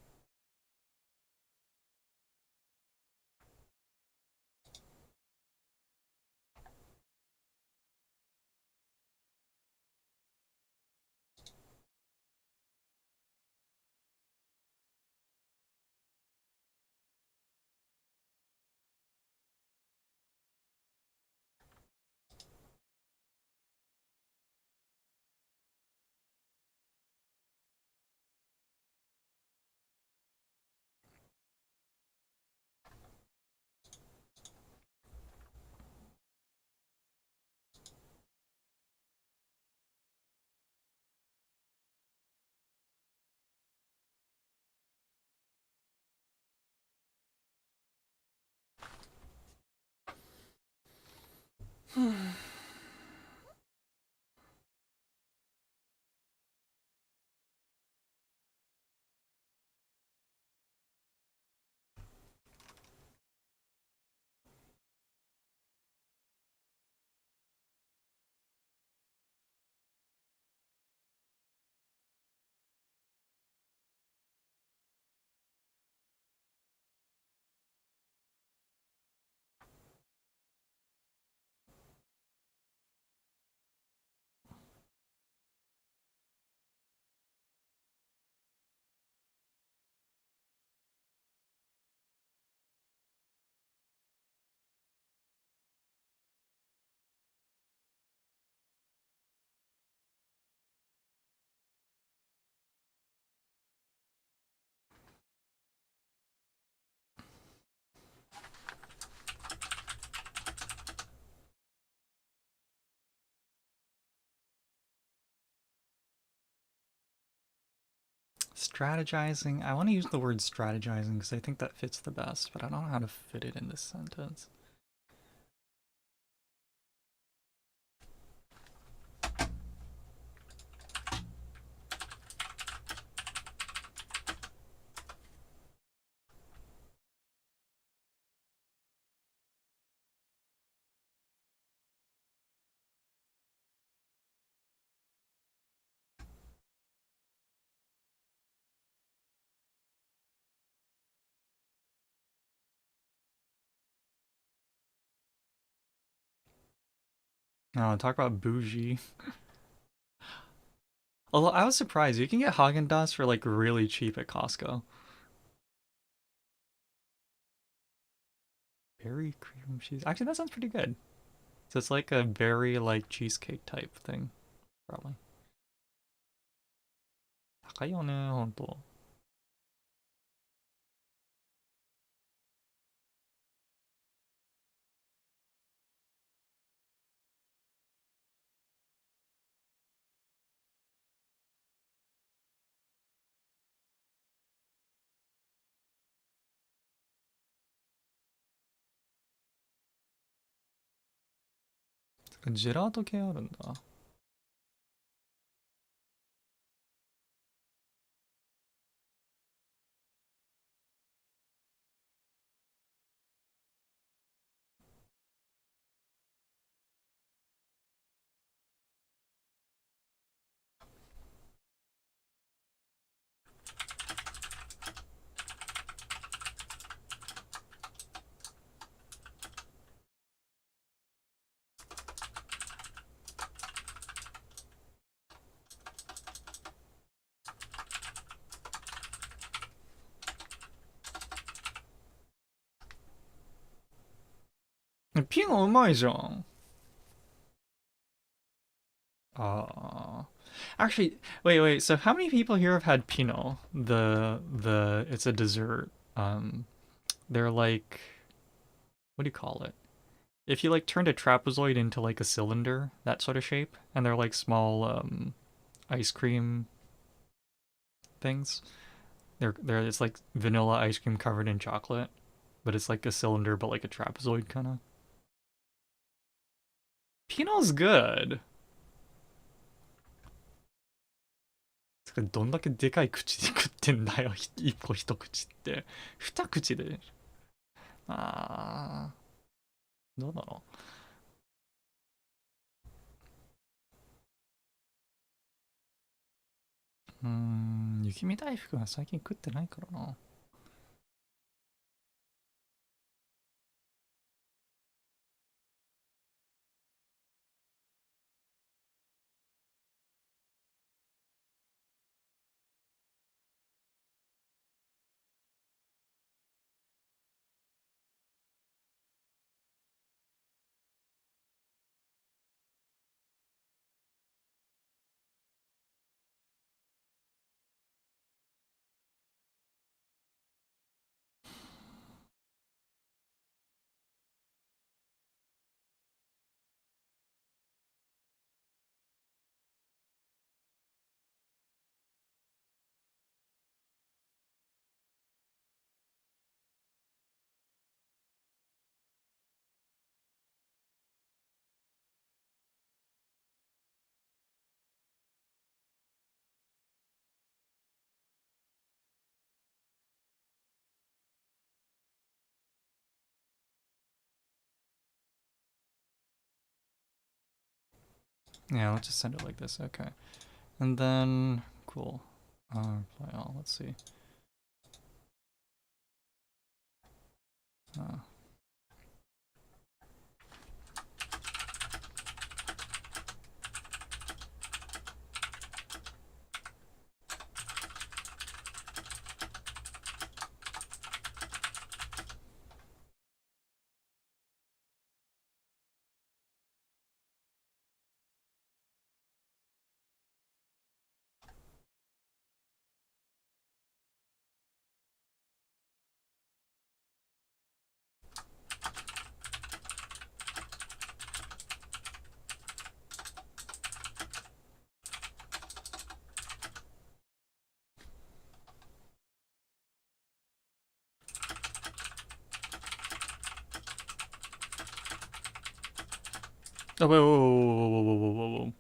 Strategizing. I want to use the word strategizing because I think that fits the best, but I don't know how to fit it in this sentence. Oh, talk about bougie. Although I was surprised, you can get Haagen-Dazs for like really cheap at Costco. Berry cream cheese. Actually, that sounds pretty good. So it's like a berry like cheesecake type thing, probably. 高いよね、ほんと。ジェラート系あるんだ。ピノうまいじゃん。Actually, wait. So how many people here have had Pinot? It's a dessert. They're like, what do you call it? If you like turned a trapezoid into like a cylinder, that sort of shape, and they're like small ice cream things. They're it's like vanilla ice cream covered in chocolate, but it's like a cylinder, but like a trapezoid kind of. Pinot's good. どんだけでかい口で食ってんだよ、一個一口って。二口で。あー、どうだろう。雪見大福は最近食ってないからな。Yeah, let's just send it like this. Okay. And then, cool. Reply all. Let's see. Uh, oh, whoa, whoa, whoa, whoa, whoa, whoa, whoa, whoa.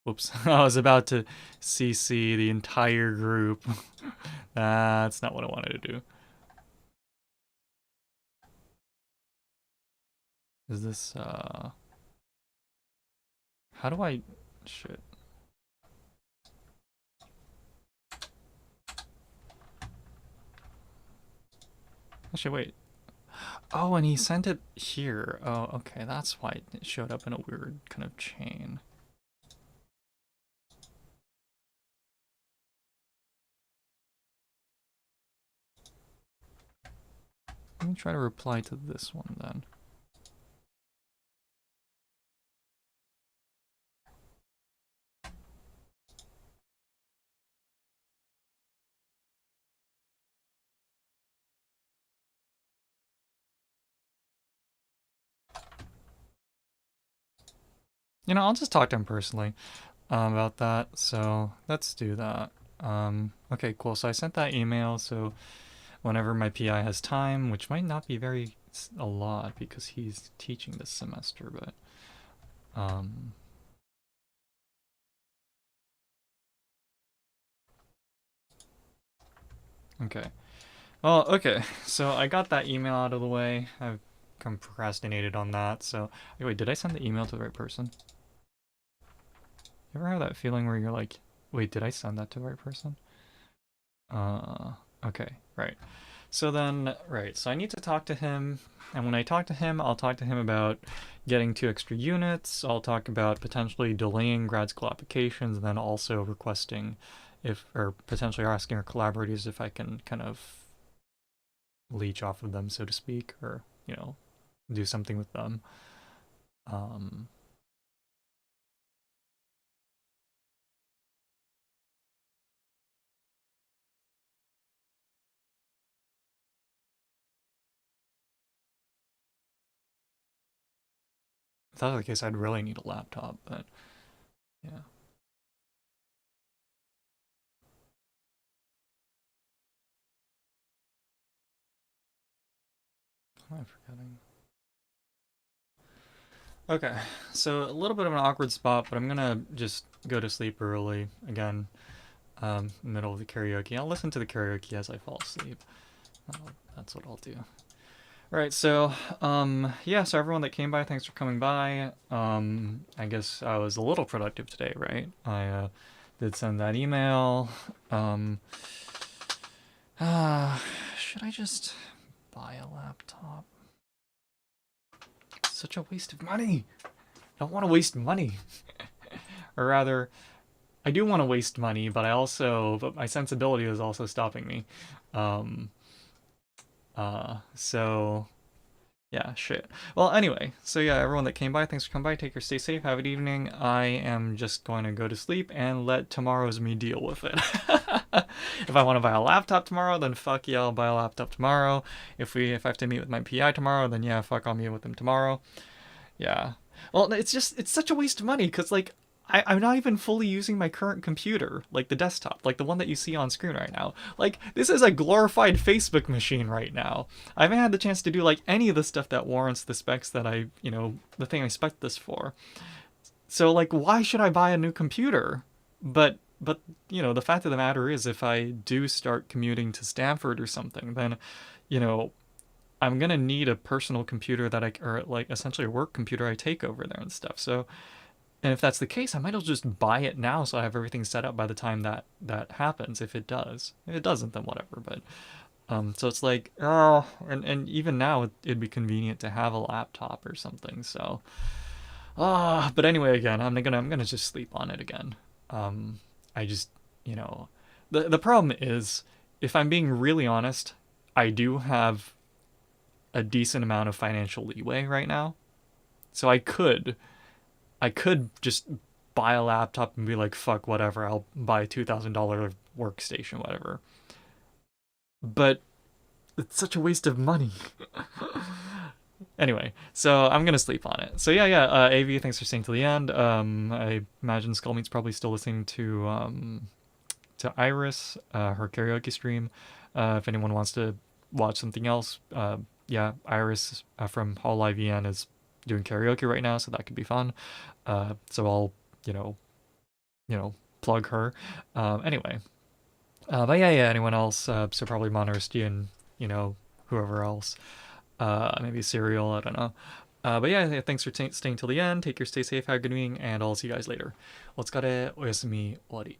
Whoops. I was about to CC the entire group. That's not what I wanted to do. Is this, how do I, shit. Actually, wait. Oh, and he sent it here. Oh, okay, that's why it showed up in a weird kind of chain. Let me try to reply to this one then. You know, I'll just talk to him personally about that. So let's do that. Okay, cool. So I sent that email. So whenever my PI has time, which might not be a lot because he's teaching this semester, but okay. Well, okay. So I got that email out of the way. I've kind of procrastinated on that. So wait, did I send the email to the right person? You ever have that feeling where you're like, wait, did I send that to the right person? Okay, right. So then, right, so I need to talk to him, and when I talk to him, I'll talk to him about getting 2 extra units. I'll talk about potentially delaying grad school applications, and then also requesting or potentially asking our collaborators if I can kind of leech off of them, so to speak, or, do something with them. Um, if that was the case, I'd really need a laptop, but yeah. What am I forgetting? Okay, so a little bit of an awkward spot, but I'm gonna just go to sleep early again, middle of the karaoke. I'll listen to the karaoke as I fall asleep. That's what I'll do. All right, so yeah, so everyone that came by, thanks for coming by. I guess I was a little productive today, right? I did send that email. Um, should I just buy a laptop? It's such a waste of money. I don't want to waste money. Or rather, I do want to waste money, but my sensibility is also stopping me. Um, so yeah, shit. Well, anyway, so yeah, everyone that came by, thanks for coming by. Take care, stay safe, have a good evening. I am just going to go to sleep and let tomorrow's me deal with it. If I want to buy a laptop tomorrow, then fuck yeah, I'll buy a laptop tomorrow. If I have to meet with my PI tomorrow, then yeah, fuck, I'll meet with him tomorrow. Yeah. Well, it's such a waste of money because like I'm not even fully using my current computer, like the desktop, like the one that you see on screen right now. Like this is a glorified Facebook machine right now. I haven't had the chance to do like any of the stuff that warrants the specs that the thing I spec this for. So like, why should I buy a new computer? But the fact of the matter is, if I do start commuting to Stanford or something, then you know I'm gonna need a personal computer or like essentially a work computer I take over there and stuff. So And if that's the case, I might as well just buy it now so I have everything set up by the time that happens. If it does, if it doesn't, then whatever. But so it's like, oh, and even now it'd be convenient to have a laptop or something. So, but anyway, again, I'm gonna just sleep on it again. I just, you know, the problem is, if I'm being really honest, I do have a decent amount of financial leeway right now, so I could just buy a laptop and be like, fuck, whatever, I'll buy a $2,000 workstation, whatever. But it's such a waste of money. Anyway, so I'm gonna sleep on it. So yeah. AV, thanks for staying till the end. I imagine Skullmeat's probably still listening to Iris, her karaoke stream. If anyone wants to watch something else, yeah, Iris from Hololive EN is doing karaoke right now, so that could be fun. So I'll, you know, you know, plug her. Anyway, but yeah. Anyone else? So probably Monaristy and whoever else. Maybe Serial. I don't know. But yeah, thanks for staying till the end. Take care, stay safe, have a good evening, and I'll see you guys later. お疲れ、おやすみ、終わり。